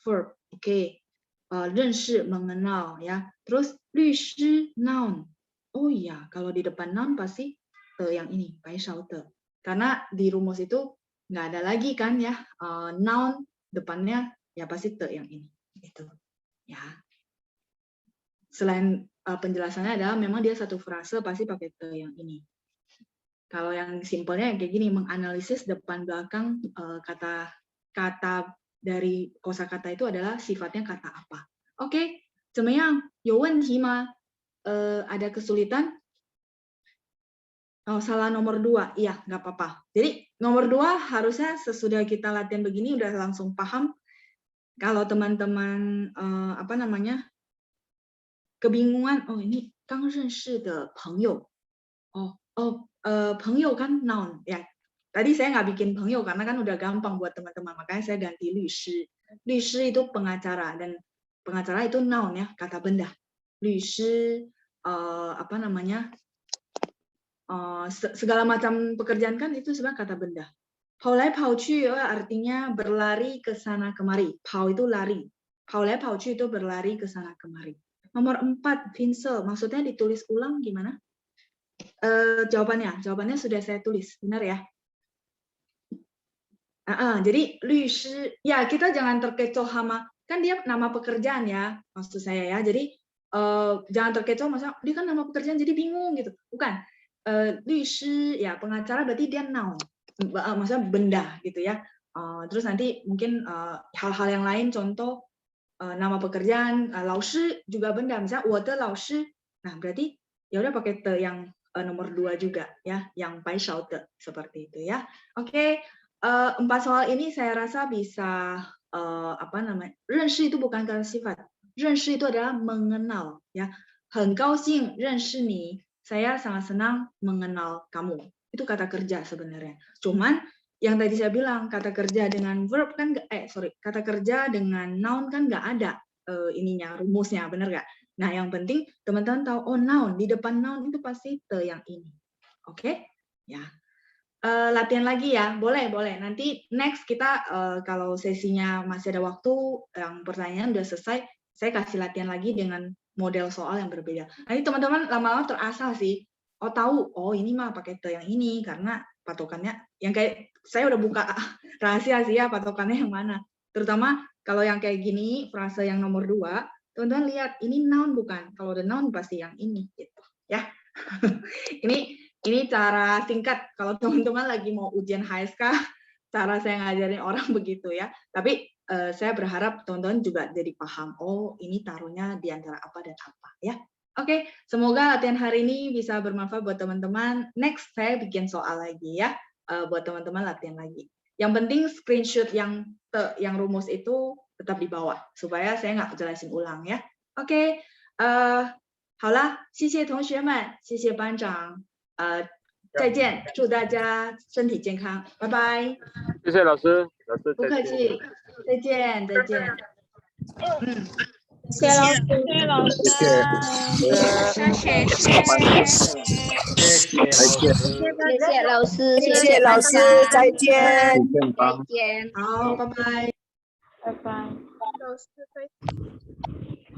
verb. Oke. 认识 mengenal ya. Terus 律师 noun. Oh iya, kalau di depan noun pasti te yang ini, 白勺的. Karena di rumus itu nggak ada lagi kan ya noun depannya ya pasti te yang ini itu ya. Selain penjelasannya adalah memang dia satu frase pasti pakai te yang ini. Kalau yang simpelnya kayak gini, menganalisis depan belakang kata dari kosakata itu adalah sifatnya kata apa. Oke, 怎么样？有问题吗？ada kesulitan? Oh, salah nomor 2. Iya, nggak apa-apa. Jadi nomor 2 harusnya sesudah kita latihan begini udah langsung paham. Kalau teman-teman apa namanya kebingungan, oh ini 刚认识的朋友.朋友kan noun ya. Tadi saya nggak bikin 朋友 karena kan udah gampang buat teman-teman, makanya saya ganti 律师. 律师 itu pengacara dan pengacara itu noun ya, kata benda. 律师 apa namanya? Segala macam pekerjaan kan itu sebenarnya kata benda. 跑来跑去 artinya berlari ke sana kemari. 跑 itu lari. 跑来跑去 itu berlari ke sana kemari. Nomor 4, Vinsel. Maksudnya ditulis ulang gimana? Jawabannya sudah saya tulis, benar ya? Jadi 律师, ya kita jangan terkecoh sama, kan dia nama pekerjaan ya, maksud saya ya. Jadi jangan terkecoh, maksudnya dia kan nama pekerjaan jadi bingung gitu. Bukan. 律师 ya pengacara berarti dia noun, maksudnya benda gitu ya. Terus nanti mungkin hal-hal yang lain, contoh nama pekerjaan, 老师 juga benda, misalnya 我的老师. Nah berarti ya udah pakai te yang nomor 2 juga ya, yang 白勺的 seperti itu ya. Oke, 4 soal ini saya rasa bisa apa namanya? 认识 itu bukan kata sifat. 认识 itu adalah mengenal ya. 很高兴认识你. Saya sangat senang mengenal kamu. Itu kata kerja sebenarnya. Cuman yang tadi saya bilang kata kerja dengan verb kan kata kerja dengan noun kan nggak ada ininya rumusnya, benar nggak? Nah yang penting teman-teman tahu, oh noun di depan noun itu pasti te yang ini. Oke? Ya. Latihan lagi ya, boleh. Nanti next kita kalau sesinya masih ada waktu, yang pertanyaan udah selesai, saya kasih latihan lagi dengan model soal yang berbeda. Nanti teman-teman lama-lama terasa sih, tahu, ini mah pakai te yang ini karena patokannya yang kayak saya udah buka rahasia sih ya patokannya yang mana. Terutama kalau yang kayak gini, frase yang nomor 2, teman-teman lihat ini noun bukan? Kalau ada noun pasti yang ini gitu, ya. Ini cara singkat kalau teman-teman lagi mau ujian HSK, cara saya ngajarin orang begitu ya. Tapi saya berharap teman-teman juga jadi paham, oh ini taruhnya di antara apa dan apa ya. Oke, semoga latihan hari ini bisa bermanfaat buat teman-teman. Next saya bikin soal lagi ya, buat teman-teman latihan lagi. Yang penting screenshot yang rumus itu tetap dibawa supaya saya nggak jelasin ulang ya. Oke, 好了，谢谢同学们，谢谢班长，再见，祝大家身体健康，拜拜。谢谢老师，不客气，再见。谢谢老师，谢谢老师，再见，好，拜拜。老师再见。